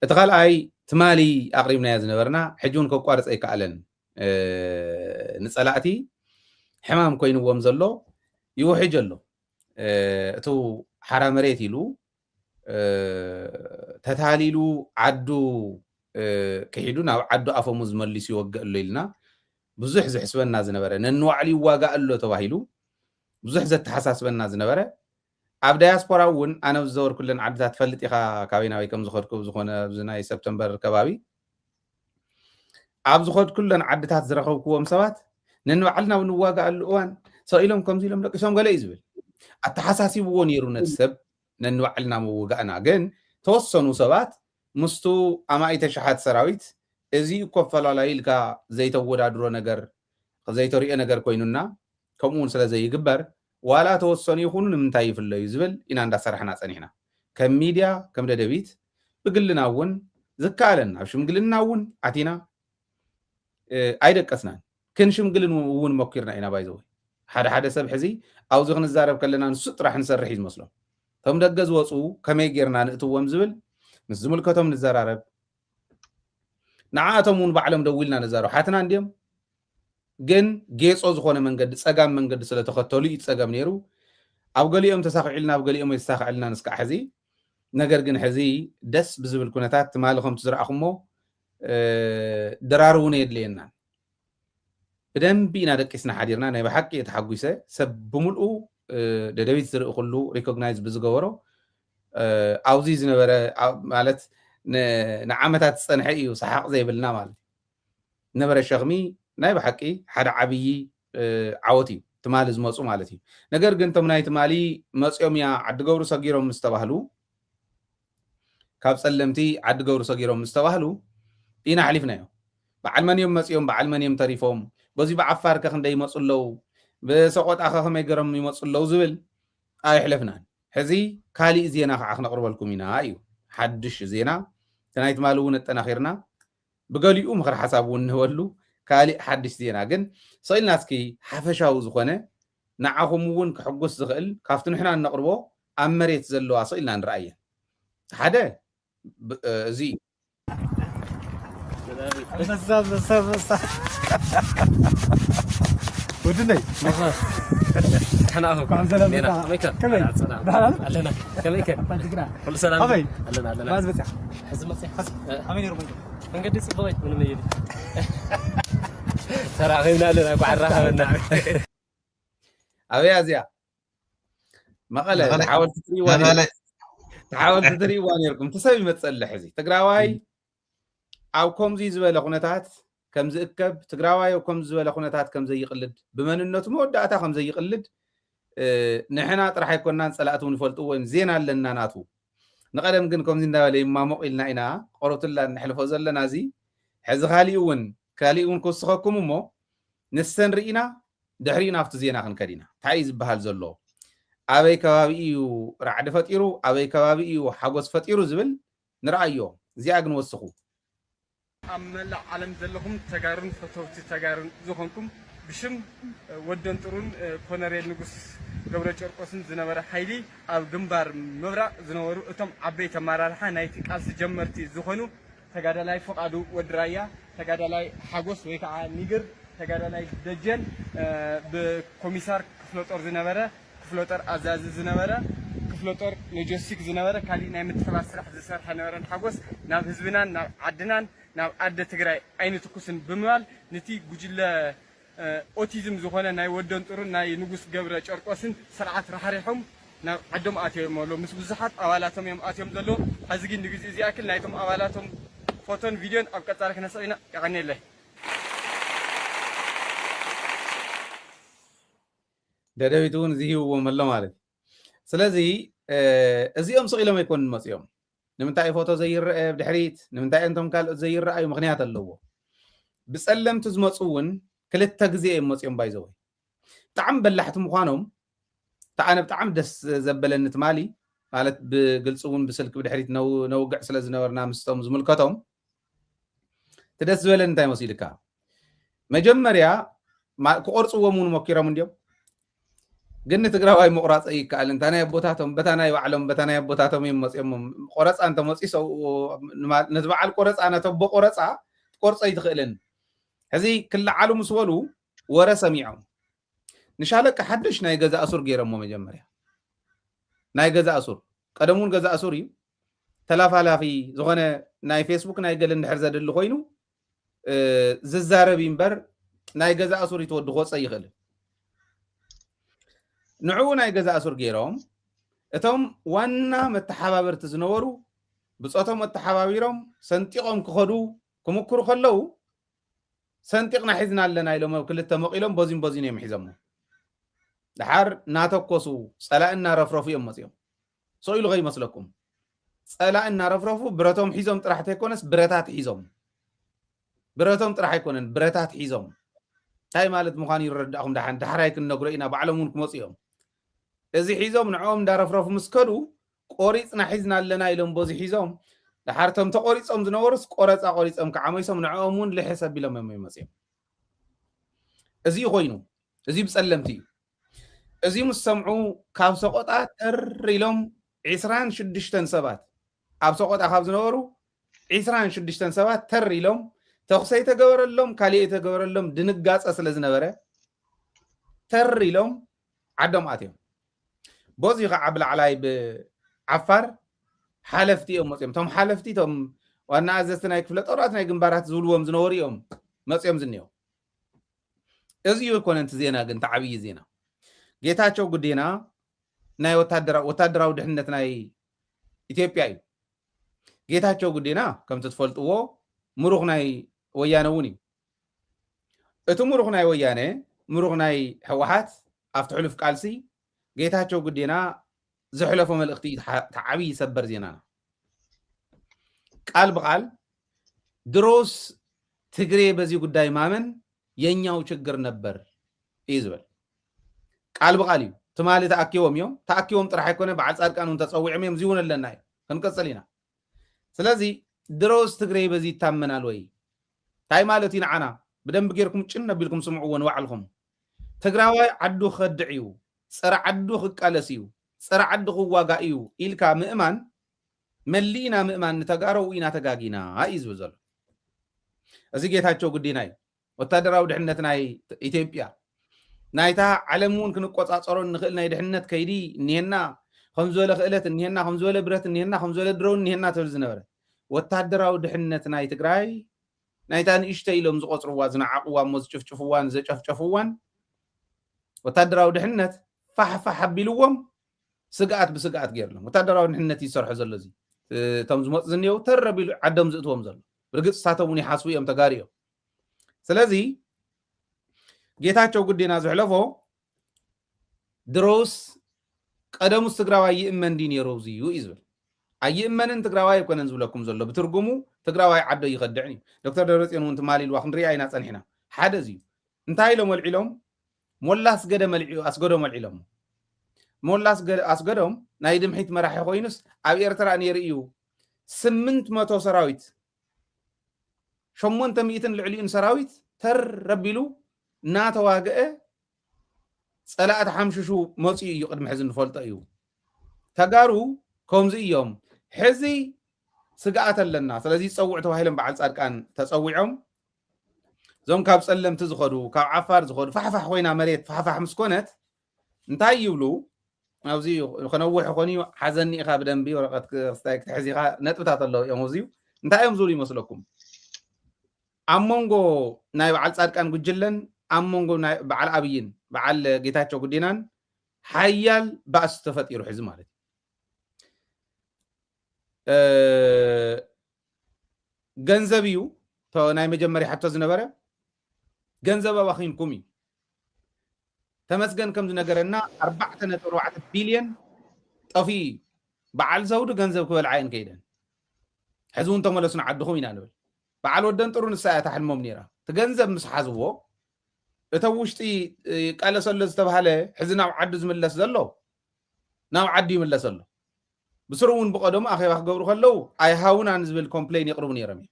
اتخال تمالي أقريبنا يزنبرنا حجون كوكوارس أي كألن نسألاتي حمام كوين ومزلو يوحي جلو تو حرامريت يلو تتاليلو عدو كحيدونا عدو أفو مزملسي وقع لنا بزح زحسبنا زنبرة ننوعلي واقع له تواهيلو بزح زت حساسبنا زنبرة ኣብ ዳያስፖራ እውን ኣነ ዝዘወር ኩለን ዓድታት ፈልጥ ኢኻ ካበይናዊ ከም ዝኸድኩ ዝኾነ ብዝናይ ሰፕተምበር ከባቢ ኣብ ዝኸድ ኩለን ዓድታት ዝረኸብክዎም ሰባት ነንባዕልና ንዋጋኣሉ እዋን ሰኢሎም ከምዚ ኢሎም ደቂሶም ገለ እዩ ዝብል ኣተሓሳሲብዎ ነይሩ ነቲ ሰብ ነንባዕልና ምውጋእና ግን ተወሰኑ ሰባት ምስቱ ኣማኢተ ሸሓት ሰራዊት እዚ እኮ ኣፈላላይ ኢልካ ዘይተወዳድሮ ነገር ዘይተሪኦ ነገር ኮይኑና ከምኡ እውን ስለ ዘይግበር ዋላ ተወሰኑ ይኹኑ ንምንታይ ይፍለዩ ዝብል ኢና እንዳሰርሕና ፀኒሕና ከም ሚድያ ከም ደደቢት ብግልና እውን ዝከኣለን ኣብ ሽምግልና እውን ኣቲና ኣይደቀስናን ክንሽምግልን እውን ሞኪርና ኢና ባይዘው ሓደ ሰብ ሕዚ ኣብዚ ክንዛረብ ከለና ንሱ ጥራሕ ንሰርሕ እዩ ዝመስሎም እቶም ደገ ዝወፁ ከመይ ጌርና ንእትዎም ዝብል ምስ ዝምልከቶም ንዘራረብ ንዓኣቶም እውን ባዕሎም ደው ኢልና ንዛረብ ሓትና እንድዮም ግን ጌጾ ዝኾነ መንገዲ ፀጋም መንገዲ ስለ ተኸተሉ ይፀገም ነይሩ ኣብ ገሊኦም ተሳኺዕልና ኣብ ገሊኦም የተሳኺዕልና ንስካዕ ሕዚ ነገር ግን ሕዚ ደስ ብዝብል ኩነታት ትማሊ ከምቲ ዝረኣኹሞ ድራርውን የድልየና ብደንቢ ኢና ደቂስና ሓዲርና ናይ ብሓቂ የተሓጒሰ ሰብ ብምልኡ ደደቢት ዝርኢ ኩሉ ሪኮግናይዝ ብዝገበሮ ኣብዚ ዝነበረ ማለት ንዓመታት ዝፀንሐ እዩ ሰሓቕ ዘይብልና ማለት ነበረ ሸኽሚ ናይ ብሓቂ ሓደ ዓብይ ዓወት እዩ ትማሊ ዝመፁ ማለት እዩ ነገር ግን ቶም ናይ ትማሊ መፅኦም ያ ዓዲ ገብሩ ሰጊሮም ምስ ተባህሉ ካብ ፀለምቲ ዓዲ ገብሩ ሰጊሮም ምስ ተባህሉ ኢና ሓሊፍናዮ በዓል መንዮም መፅኦም በዓል መንዮም ተሪፎም በዚ ብዓፋር ከክንደይ ይመፁ ኣለው ብሰቆጣ ከመይ ገሮም ይመፁ ኣለው ዝብል ኣይሕለፍናን ሕዚ ካሊእ ዜና ከዓ ክነቅርበልኩም ኢና እዩ ሓድሽ ዜና ናይ ትማሊ እውን ኣጠናኺርና ብገሊኡ ምክሪ ሓሳብ እውን ንህበሉ ካሊእ ሓድሽ ዜና ግን ሰኢልና እስኪ ሓፈሻዊ ዝኾነ ንዓኹም እውን ክሕጉስ ዝኽእል ካብቲ ንሕና ነቕርቦ ኣብ መሬት ዘለዋ ሰኢልና ንረኣየን ሓደ እዚ ودني احنا اهو كمل علنا كمل كل سلام علنا ما زبط حزم مصيح امين يرمي من قد يصبغي من ميدي ترى غينا لنا بعرفنا أبي أزيا مقالة تحاول تدري وانيركم تسوي متصلح حزي تقراواي أو كم زي زبالة خناتات كم زي إكب تقراواي وكم زبالة خناتات كم زي يقلد بمن إنه تمود أتا كم زي يقلد نحنا راح يكون ناس سلاتون فلتوا زين على لنا ناتو نقدم جنكم زين دالي ما مقلنا إنا قرط الله نحلف وزل نازي حز خاليون كاليون كوسخكم مو نستن رئينا دحرينا في زينا خنكدينا تعيز بحال زلو أبي كوابيو رعد فتيرو أبي كوابيو حقوس فتيرو زبل نرأيو زياغن وسخو أمل عالم زلهم تجارن فتوتي تجارن زخنكم بشم ودن ترون كونريل نقص قبل شرقسن زنبر حيلي أو جنبار مبرع زنورو أتم عبي تمارالها نايتك ألس جمرتي زخنو تجارن لاي فوق عدو ودرايا تجارن لاي حقوس ويكع نيجر تجارن لاي دجن بكوميسار كفلوتر زنبره كفلوتر أزاز زنبره كفلوتر لوجستيك زنبره كالي نايم تفاسر حد سر حنورن حقوس ناب حزبنا ناب عدنان ناب عد تجري أين تكوسن بمال نتي جوجل أوتيزم زخانة ناي ودن ترون ناي نجوس جبر شرقسن سرعة رحرهم ناب عدم آتيهم مالو مس بزحات أولاتهم يوم آتيهم دلو هزقين نجوس إزي أكل نايتهم أولاتهم فوتون فيديو أبقى تاريخ نسألنا يعني له دادويتون زي هو ملا مالك سلازي أزيهم صغيرة ما يكون مسيهم نمنتاي فوتو زي الرأي بدحريت نمنتاي أنتم قال زي الرأي ومغنيات اللوه بسألم تزمصون كل التجزئة مسيهم بايزوي تعم بلحت مخانهم تعنا بتعم دس زبلن تمالي قالت بجلسون بسلك بدحريت نوقع سلازنا برنامج ستوم زملكتهم تدس زبلن تاي مسيلكا مجمريا ما كورس ومون مكيرا من اليوم ግን ትግራዋይ ምቁራፅ ይከኣል እንታናይ ቦታቶም በታናይ ባዕሎም በታናይ ቦታቶም ይመፅኦም ቆረፃ እንተ መፂሰው ነቲ በዓል ቆረፃ ነተቦ ቆረፃ ቆርፀ ይትኽእልን ሕዚ ክለዓሉ ምስ በሉ ወረ ሰሚዖም ንሻለቃ ሓድሽ ናይ ገዛ እሱር ገይሮሞ መጀመርያ ናይ ገዛ እሱር ቀደሙን ገዛ እሱር እዩ ተላፋላፊ ዝኾነ ናይ ፌስቡክ ናይ ገለ እንድሕር ዘድሊ ኮይኑ ዝዛረብ እምበር ናይ ገዛ እሱር ይትወዲ ክወፀ ይኽእል ንዑ ናይ ገዛ እሱር ገይሮም እቶም ዋና መተሓባበርቲ ዝነበሩ ብፆቶም መተሓባቢሮም ሰንጢቆም ክኸዱ ክምክሩ ከለው ሰንጢቅና ሒዝና ኣለና ኢሎም ኣብ ክልተ መቂሎም በዚን በዚን እዮም ሒዞሞ ድሓር እናተኮሱ ፀላእ እናረፍረፉ እዮም መፅኦም ሰው ኢሉ ከይመስለኩም ፀላእ እናረፍረፉ ብረቶም ሒዞም ጥራሕ ተይኮነስ ብረታት ሒዞም ብረቶም ጥራሕ ኣይኮነን ብረታት ሒዞም እንታይ ማለት ምዃኑ ይረዳእኹም ድሓራይ ክንነግሮ ኢና ባዕሎም እውን ክመፁ እዮም እዚ ሒዞም ንዕኦም እንዳረፍረፉ ምስ ከዱ ቆሪፅና ሒዝና ኣለና ኢሎም በዚ ሒዞም ድሓርቶም ተቆሪፆም ዝነበሩስ ቆረፃ ቆሪፆም ክዓመይሶም ንዕኦም እውን ልሕሰ ኣቢሎም እዮም ይመፅኦም እዚ ኮይኑ እዚ ብፀለምቲ እዩ እዚ ምስ ሰምዑ ካብ ሰቆጣ ተር ኢሎም 26 ሰባት ኣብ ሰቆጣ ካብ ዝነበሩ 26 ሰባት ተር ኢሎም ተኽሰ የተገበረሎም ካሊእ የተገበረሎም ድንጋፀ ስለ ዝነበረ ተር ኢሎም ዓዶም ኣትዮም በዚ ከዓ ብላዕላይ ብዓፋር ሓለፍቲ እዮም መፅኦም ቶም ሓለፍቲ ቶም ዋና ኣዘዝቲ ናይ ክፍለ ጦራት ናይ ግንባራት ዝብልዎም ዝነበሩ እዮም መፅኦም ዝኒአው እዚ ይኮነንቲ ዜና ግን ተዓብይ ዜና ጌታቸው ጉዲና ናይ ወታደራዊ ድሕነት ናይ ኢትዮጵያ እዩ ጌታቸው ጉዲና ከምቲ ትፈልጥዎ ምሩኽ ናይ ወያነ እውን እዩ እቲ ምሩኽ ናይ ወያነ ምሩኽ ናይ ሕወሓት ኣብቲ ሕሉፍ ቃልሲ ጌታቸው ጉዲና ዘሕለፎ መልእኽቲ ተዓብይ ሰበር ዜናና ቃል በቃል ድሮስ ትግሬ በዚህ ጉዳይ ማመን የኛው ችግር ነበር እዩ ዝብል ቃል በቃል እዩ ትማሊ ተኣኪቦም እዮም ተኣኪቦም ጥራሕ ኣይኮነ በዓል ጻድቃን እውን ተፀዊዖም እዮም እዚውን ኣለና እዩ ክንቀፅል ኢና ስለዚ ድሮስ ትግሬ በዚህ ይታመናል ወይ እንታይ ማለት እዩ ንዓና ብደንብ ጌርኩም ጭን ኣቢልኩም ስምዕዎ ንባዕልኩም ትግራዋይ ዓዱ ክኸድዕ እዩ ፀረ ዓዱ ክቃለስ እዩ ፀረ ዓዱ ክዋጋእ እዩ ኢልካ ምእማን መሊእና ምእማን ንተጋሮ ኢና ተጋጊና እዩ ዝብል ዘሎ እዚ ጌታቸው ጉዲና እዩ ወታደራዊ ድሕነት ናይ ኢትዮጵያ ናይታ ዓለም እውን ክንቆፃፀሮ ንኽእል ናይ ድሕነት ከይዲ እኒሄና ከም ዝበለ ክእለት እኒሄና ከም ዝበለ ብረት እኒሄና ከም ዝበለ ድሮን እኒሄና ትብል ዝነበረ ወታደራዊ ድሕነት ናይ ትግራይ ናይታ ንእሽተይ ኢሎም ዝቆፅርዋ ዝነዓቅዋ እሞ ዝጭፍጭፍዋን ዘጨፍጨፍዋን ወታደራዊ ድሕነት ፋሕፋሕ ኣቢልዎም ስግኣት ብስግኣት ገይርሎም ወታደራዊ ድሕነት ይሰርሑ ዘሎ እዚ እቶም ዝመፁ ዝኒአው ተር ኣቢሉ ዓዶም ዝእትዎም ዘሎ ብርግፅ ሳቶም እውን ይሓስቡ እዮም ተጋሪኦም ስለዚ ጌታቸው ጉዲና ዝሕለፎ ድሮስ ቀደሙስ ትግራዋይ ይእመን ዲ ነይሩ እዩ ዝብል ኣይእመንን ትግራዋይ ኣይኮነን ዝብለኩም ዘሎ ብትርጉሙ ትግራዋይ ዓዶ ይኸድዕን እዩ ዶክተር ደብረፅዮን እውን ትማሊ ኢልዋ ክንሪኣ ኢና ፀኒሕና ሓደ እዚ እዩ እንታይ ኢሎም መልዒሎም ሞላ ኣስገዶም መልዒሎም ሞላ ኣስገዶም ናይ ድምሒት መራሒ ኮይኑስ ኣብ ኤርትራ ነይሩ እዩ 800 ሰራዊት 800 ልዕሊኡን ሰራዊት ተር ረቢሉ እናተዋግአ ፀላእቲ ሓምሽሹ መፅኡ እዩ ቅድሚ ሕዚ ንፈልጦ እዩ ተጋሩ ከምዚ እዮም ሕዚ ስግኣት ኣለና ስለዚ ፀውዕ ተባሂሎም በዓል ጻድቃን ተፀዊዖም እዞም ካብ ፀለምቲ ዝኸዱ ካብ ዓፋር ዝኸዱ ፋሕፋሕ ኮይና መሬት ፋሕፋሕ ምስ ኮነት እንታይ ይብሉ ኣብዚ ክነውሕ ኮኒ ሓዘኒ ኢኻ ብደንቢ ወረቐት ክስታይ ክትሕዚ ኢኻ ነጥብታት ኣለዉ እዮም ኣብዚዩ እንታይ እዮም ዝብሉ ይመስለኩም ኣብ መንጎ ናይ በዓል ጻድቃን ጉጅለን ኣብ መንጎ ናይ በዓል ኣብይን በዓል ጌታቸው ጉዲናን ሓያል ባእሲ ተፈጢሩ ሕዚ ማለት ገንዘብ እዩ ናይ መጀመርያ ሓቶ ዝነበረ ገንዘብ ኣባኺንኩም እዩ ተመስገን ከም ዝነገረና 4.4 ቢልዮን ጠፊ በዓል ዘውዱ ገንዘብ ክበልዓ እየን ከይደን ሕዚ እውን ተመለሱ ንዓድኹም ኢና ንብል በዓል ወደን ጥሩ ንሳ እያ ታሕልሞም ነይራ እቲ ገንዘብ ምስ ሓዝዎ እቶም ውሽጢ ቃለሰሎ ዝተባሃለ ሕዚ ናብ ዓዱ ዝምለስ ዘሎ ናብ ዓዲ ይምለስ ኣሎ ብስሩ እውን ብቀደሙ ኣኼባ ክገብሩ ከለው ኣይሃውናን ዝብል ኮምፕሌን የቅርቡ ነይሮም እዮም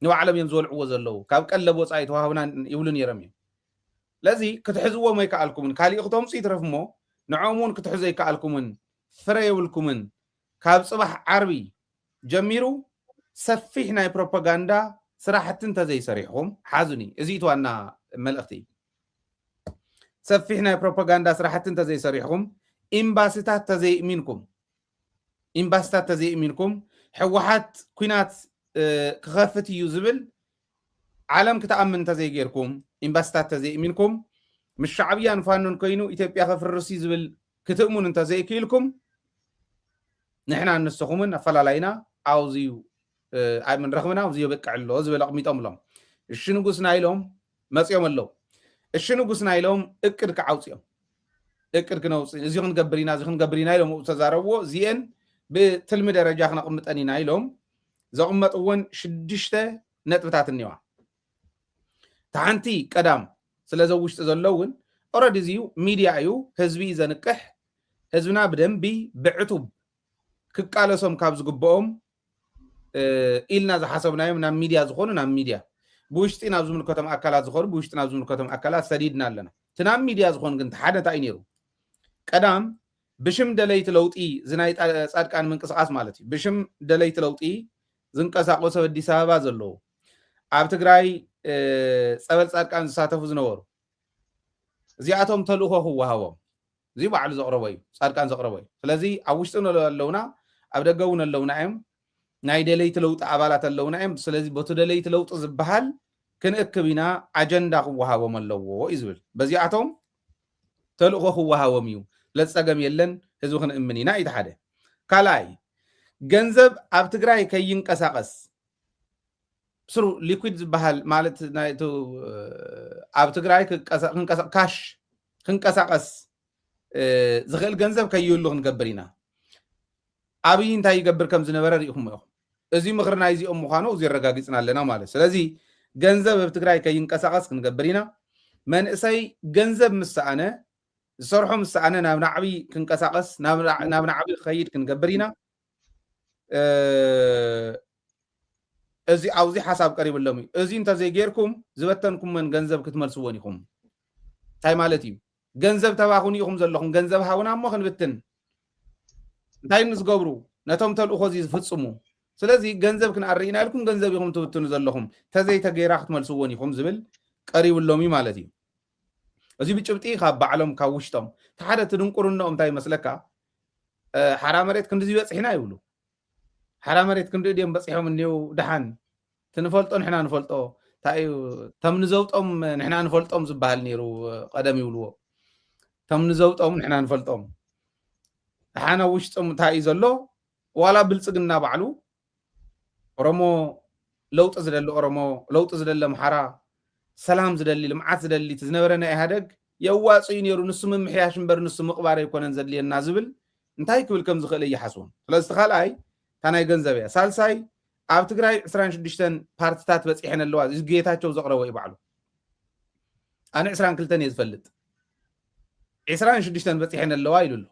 ንባዕሎም እዮም ዝበልዕዎ ዘለው ካብ ቀለብ ወፃኢ ተዋህብና ይብሉ ነይሮም እዮም ለዚ ክትሕዝዎም ኣይከኣልኩምን ካሊእ ክተምፁ ይትረፍ እሞ نعومون كتحزي كالكمن فريولكمن كاب صباح عربي جميرو سفيحنا بروباغندا صراحة تزي سريحهم حازني ازيتو أنا ملأختي سفيحنا بروباغندا صراحة تزي سريحهم إمباسيتات تزي منكم إمباسيتات تزي منكم حوحات كوينات كغفت يوزبل عالم كتأمن تزي غيركم إمباسيتات تزي منكم مش شعبيا فانون كوينو إثيوبيا خفر الروسي زبل كتأمن تزي كيلكم نحنا نسخومن أفلالاينا عاوزيو من رغمنا عاوزيو بقع اللو زبل أقميتهم لهم الشنو قسنا إلهم مسيهم اللو الشنو قسنا إلهم اكرك عاوزيهم اكرك نوصي زيخن قبرينا إلهم وتزاروا زين بتلم درجة خنا قمت أنينا إلهم زغمت أون شدشته نتبتات النواة تعنتي قدام سلازوش تزلون أراد زيو ميديا أيو هزبي زنكح هزبنا بدن بي بعتوب كقالسهم كابز قبهم إلنا زحسبنا يوم نام ميديا زخون نام ميديا بوشتنا زمن كتم أكلات زخور بوشتنا زمن كتم أكلات سديدنا لنا تنام ميديا زخون كنت حدا تاينيرو قدام بشم دليت لوطي زنايت صادقان من قصاص مالتي بشم دليت لوطي زنقساقو سب አዲስ አበባ ዘሎ ኣብ ትግራይ ጸበል ጻድቃን ዝሳተፉ ዝነበሩ እዚኣቶም ተልእኮ ክወሃቦም እዚ ባዕሉ ዘቕረበ እዩ ጻድቃን ዘቕረበ እዩ ስለዚ ኣብ ውሽጢ ኣለውና ኣብ ደገ እውን ኣለውና እዮም ናይ ደለይቲ ለውጢ ኣባላት ኣለውና እዮም ስለዚ በቱ ደለይቲ ለውጢ ዝበሃል ክንእክብ ኢና ኣጀንዳ ክወሃቦም ኣለዎ እዩ ዝብል በዚኣቶም ተልእኮ ክወሃቦም እዩ ለፀገም የለን ህዝቢ ክንእምን ኢና እዩ ሓደ ካልኣይ ገንዘብ ኣብ ትግራይ ከይንቀሳቀስ ስሩ ሊኩዊድ ዝበሃል ማለት ናይቱ ኣብ ትግራይ ካሽ ክንቀሳቀስ ዝኽእል ገንዘብ ከይህሉ ክንገብር ኢና ኣብይ እንታይ ይገብር ከም ዝነበረ ሪኢኹም ኢኹም እዚ ምኽርና እዚኦም ምዃኑ እዚ ረጋጊፅና ኣለና ማለት ስለዚ ገንዘብ ኣብ ትግራይ ከይንቀሳቀስ ክንገብር ኢና መንእሰይ ገንዘብ ምሳኣነ ዝሰርሖ ምሳኣነ ናብ ናዕቢ ክንቀሳቀስ ናብ ናዕቢ ክኸይድ ክንገብር ኢና እዚ ኣውዚ ሓሳብ ቀሪብሎም እዩ እዚ እንተዘይ ጌርኩም ዝበተንኩም መን ገንዘብ ክትመልስዎን ኢኹም እንታይ ማለት እዩ ገንዘብ ተባኹን ኢኹም ዘለኹም ገንዘብ ሃውና እሞ ክንብትን እንታይ ንዝገብሩ ነቶም ተልእኮ እዚ ዝፍፅሙ ስለዚ ገንዘብ ክንኣርኢና ኢልኩም ገንዘብ ኢኹም ትብትኑ ዘለኹም ተዘይ ተገይራ ክትመልስዎን ኢኹም ዝብል ቀሪብሎም እዩ ማለት እዩ እዚ ብጭብጢ ካብ ባዕሎም ካብ ውሽጦም ተሓደ ትድንቁርኖኦም እንታይ መስለካ ሓራ መሬት ክንዲ ዝበፅሕና ይብሉ ሓራ መሬት ክንዲ ድዮም በፂሖም እኒው ድሓን ትንፈልጦ ንሕና ንፈልጦ እንታይ ተም ንዘውጦም ንሕና ንፈልጦም ዝበሃል ነይሩ ቀደም ይብልዎ ተም ንዘውጦም ንሕና ንፈልጦም ድሓን ኣብ ውሽጦም እንታይ እዩ ዘሎ ዋላ ብልፅግና ባዕሉ ኦሮሞ ለውጢ ዝደሊ ኦሮሞ ለውጢ ዝደሊ ኣምሓራ ሰላም ዝደሊ ልምዓት ዝደሊ ዝነበረ ናይ ኢህደግ የዋፅዩ ነይሩ ንሱ ምምሕያሽ እምበር ንሱ ምቕባር ኣይኮነን ዘድልየና ዝብል እንታይ ክብል ከም ዝኽእል እየሓስቦም ስለዚ ካልኣይ ታናይ ገንዘብ እያ ሳልሳይ ኣብ ትግራይ 26 ፓርቲታት በፂሐን ኣለዋ እዚ ጌታቸው ዘቕረበ እዩ ባዕሉ ኣነ 22 እየ ዝፈልጥ 26 በፂሐን ኣለዋ ኢሉ ኣሎ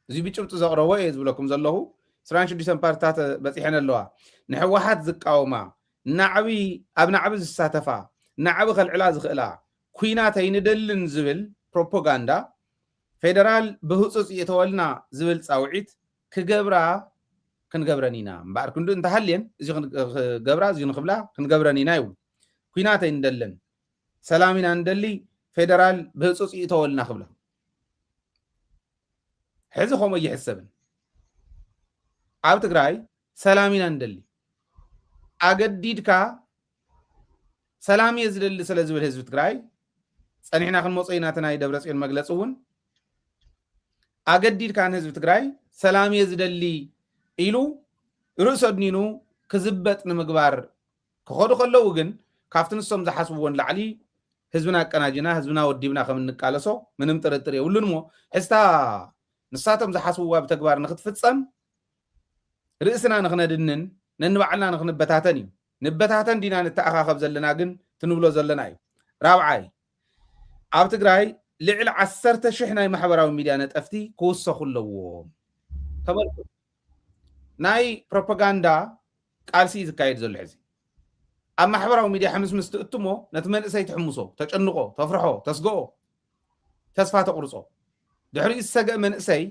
እዚ ብጭብጢ ዘቕረበ እየ ዝብለኩም ዘለኹ 26 ፓርቲታት በፂሐን ኣለዋ ንሕወሓት ዝቃወማ ናዕቢ ኣብ ናዕቢ ዝሳተፋ ናዕቢ ከልዕላ ዝኽእላ ኩናት ኣይንደልን ዝብል ፕሮፓጋንዳ ፌደራል ብህፁፅ የተወልና ዝብል ፃውዒት ክገብራ ክንገብረን ኢና እምበር ክንዱ እንተሃልየን እዚ ክገብራ እዚ ንኽብላ ክንገብረን ኢና ይብሉ ኩናት ኣይንደልን ሰላም ኢና ንደሊ ፌደራል ብህፁፅ የተወልና ክብላ ሕዚ ከምኡ ይሕሰብን ኣብ ትግራይ ሰላም ኢና ንደሊ ኣገዲድካ ሰላም እየ ዝደሊ ስለ ዝብል ህዝቢ ትግራይ ፀኒሕና ክንመፆ ኢና እቲ ናይ ደብረፅዮን መግለፂ እውን ኣገዲድካ ንህዝቢ ትግራይ ሰላም እየ ዝደሊ ኢሉ ርእሱ ኣድኒኑ ክዝበጥ ንምግባር ክኸዱ ከለዉ ግን ካብቲ ንሶም ዝሓስብዎን ላዕሊ ህዝብና ኣቀናጅና ህዝብና ወዲብና ከም እንቃለሶ ምንም ጥርጥር የብሉን እሞ ሕዝታ ንሳቶም ዝሓስብዋ ብተግባር ንክትፍፀም ርእስና ንክነድንን ነንባዕልና ንክንበታተን እዩ ንበታተን ዲና ንተኣኻኸብ ዘለና ግን ትንብሎ ዘለና እዩ ራብዓይ ኣብ ትግራይ ልዕሊ 10,000 ናይ ማሕበራዊ ሚድያ ነጠፍቲ ክውሰኹ ኣለዎም ተመልከቱ ናይ ፕሮፓጋንዳ ቃልሲ ዝካየድ ዘሎ ሕዚ ኣብ ማሕበራዊ ሚድያ ሓምስ ምስ ትእትሞ ነቲ መንእሰይ ትሕምሶ ተጨንቆ ተፍርሖ ተስግኦ ተስፋ ተቁርፆ ድሕሪ ዝሰግእ መንእሰይ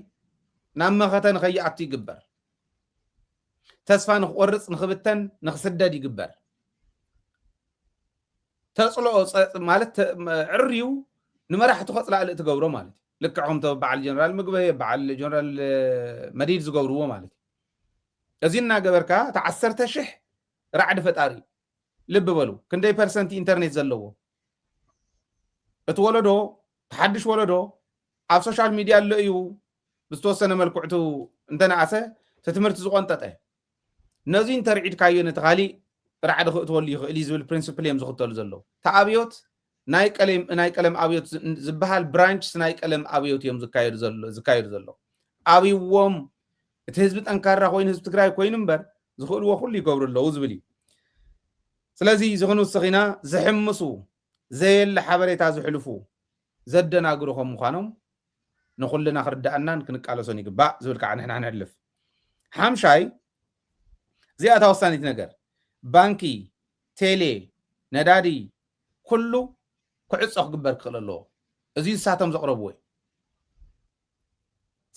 ናብ መኸተ ንኸይኣቱ ይግበር ተስፋ ንኽቆርፅ ንኽብተን ንኽስደድ ይግበር ተፅልኦ ማለት ዕርዩ ንመራሕቲ ኸፅላእ ትገብሮ ማለት እዩ ልክዕኹም በዓል ጀነራል ምግበይ በዓል ጀነራል መዲድ ዝገብርዎ ማለት እዩ እዚ እናገበርካ እቲ 10,000 ራዕዲ ፈጣሪ ልብ በሉ ክንደይ ፐርሰንት ኢንተርኔት ዘለዎ እቲ ወለዶ ተሓድሽ ወለዶ ኣብ ሶሻል ሚድያ ኣሎ እዩ ብዝተወሰነ መልክዕቱ እንተነኣሰ ትምህርቲ ዝቆንጠጠ ነዚ እንተርዒድካዮ ነቲ ካሊእ ራዕዲ ክእትወሉ ይኽእል እዩ ዝብል ፕሪንስፕል እዮም ዝኽተሉ ዘለዉ ተኣብዮት ናይ ቀለም ኣብዮት ዝበሃል ብራንችስ ናይ ቀለም ኣብዮት እዮም ዝካየዱ ዘሎ ኣብይዎም እቲ ህዝቢ ጠንካራ ኮይኑ ህዝቢ ትግራይ ኮይኑ እምበር ዝኽእልዎ ኩሉ ይገብሩ ኣለዉ ዝብል እዩ ስለዚ ዝኽንውስኽ ኢና ዝሕምሱ ዘየለ ሓበሬታ ዝሕልፉ ዘደናግሩ ከም ምዃኖም ንኩልና ክርዳእናን ክንቃለሶን ይግባእ ዝብል ከዓ ንሕና ንሕልፍ ሓምሻይ እዚኣ ተወሳኒት ነገር ባንኪ ቴሌ ነዳዲ ኩሉ ክዕፆ ክግበር ክኽእል ኣለዎ እዚ ንሳቶም ዘቕረብዎ እዩ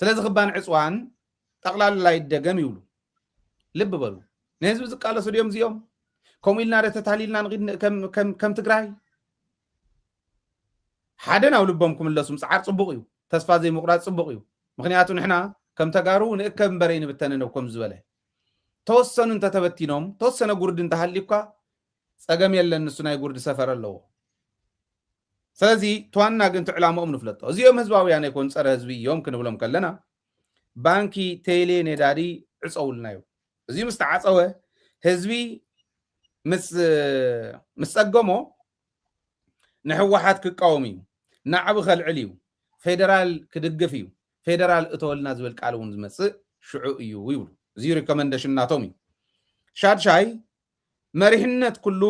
ስለዚ ክባን ዕፅዋን ጠቕላላ ይደገም ይብሉ ልቢ በሉ ንህዝቢ ዝቃለሱ ድዮም እዚኦም ከምኡ ኢልና ተታሊልና ንኺድ ከም ትግራይ ሓደ ናብ ልቦም ክምለሱ ምፅዓር ፅቡቕ እዩ ተስፋ ዘይምቑራፅ ፅቡቕ እዩ ምክንያቱ ንሕና ከም ተጋሩ ንእከብ እምበረይ ንብተነ ከም ዝበለ ተወሰኑ እንተተበቲኖም ተወሰነ ጉርዲ እንተሃሊኳ ፀገም የለን ንሱ ናይ ጉርዲ ሰፈር ኣለዎ ስለዚ ተዋና ግን ትዕላምኦም ንፍለጦ እዚኦም ህዝባውያን ኣይኮኑ ፀረ ህዝቢ እዮም ክንብሎም ከለና ባንኪ ቴሌ ነዳዲ ዕፀውልና እዩ እዚ ምስ ተዓፀወ ህዝቢ ምስ ፀገሞ ንሕወሓት ክቃወም እዩ ናዕቢ ከልዕል እዩ ፌደራል ክድግፍ እዩ ፌደራል እተወልና ዝብል ቃል እውን ዝመፅእ ሽዑ እዩ ይብሉ እዚ ሪኮመንዴሽን ናቶም እዩ ሻድሻይ መሪሕነት ኩሉ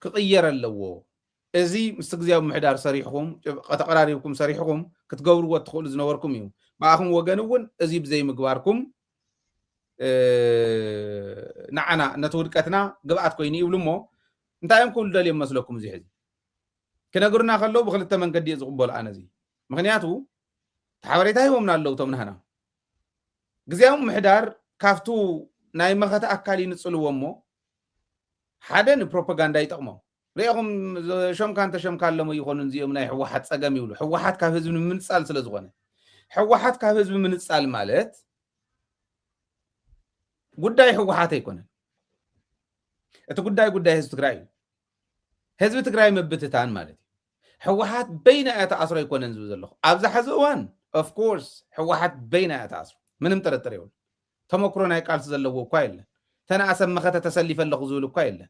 ክቕየር ኣለዎ እዚ ምስ ግዜያዊ ምሕዳር ሰሪሕኩም ተቀራሪብኩም ሰሪሕኩም ክትገብርዎ ትኽእሉ ዝነበርኩም እዩ ብኣኹም ወገን እውን እዚ ብዘይ ምግባርኩም ንዓና ነቲ ውድቀትና ግብኣት ኮይኑ ይብሉ እሞ እንታይ እዮም ክብሉ ደልዮም መስለኩም እዚ ሕዚ ክነግሩና ከለዉ ብክልተ መንገዲ እየ ዝቕበሉ ኣነ እዚ ምክንያቱ ሓበሬታ ሂቦምና ኣለዉ እቶም ንህና ግዜያዊ ምሕዳር ካብቱ ናይ መኸተ ኣካል ይንፅልዎ እሞ ሓደ ንፕሮፓጋንዳ ይጠቕሞም ሪኢኹም ሸምካ እንተሸምካ ኣለሞ ይኾኑ እዚኦም ናይ ሕወሓት ፀገም ይብሉ ሕወሓት ካብ ህዝቢ ንምንፃል ስለ ዝኾነ ሕወሓት ካብ ህዝቢ ምንፃል ማለት ጉዳይ ሕወሓት ኣይኮነን እቲ ጉዳይ ህዝቢ ትግራይ እዩ ህዝቢ ትግራይ ምብትታን ማለት እዩ ሕወሓት በይና እያ ተኣስሮ ኣይኮነን ዝብል ዘለኹ ኣብዛ ሕዚ እዋን ኦፍኮርስ ሕወሓት በይና እያ ተኣስሮ ምንም ጥርጥር የብሉ ተመክሮ ናይ ቃልሲ ዘለዎ እኳ የለን ተነኣሰብ መኸተ ተሰሊፈ ኣለኹ ዝብል እኳ የለን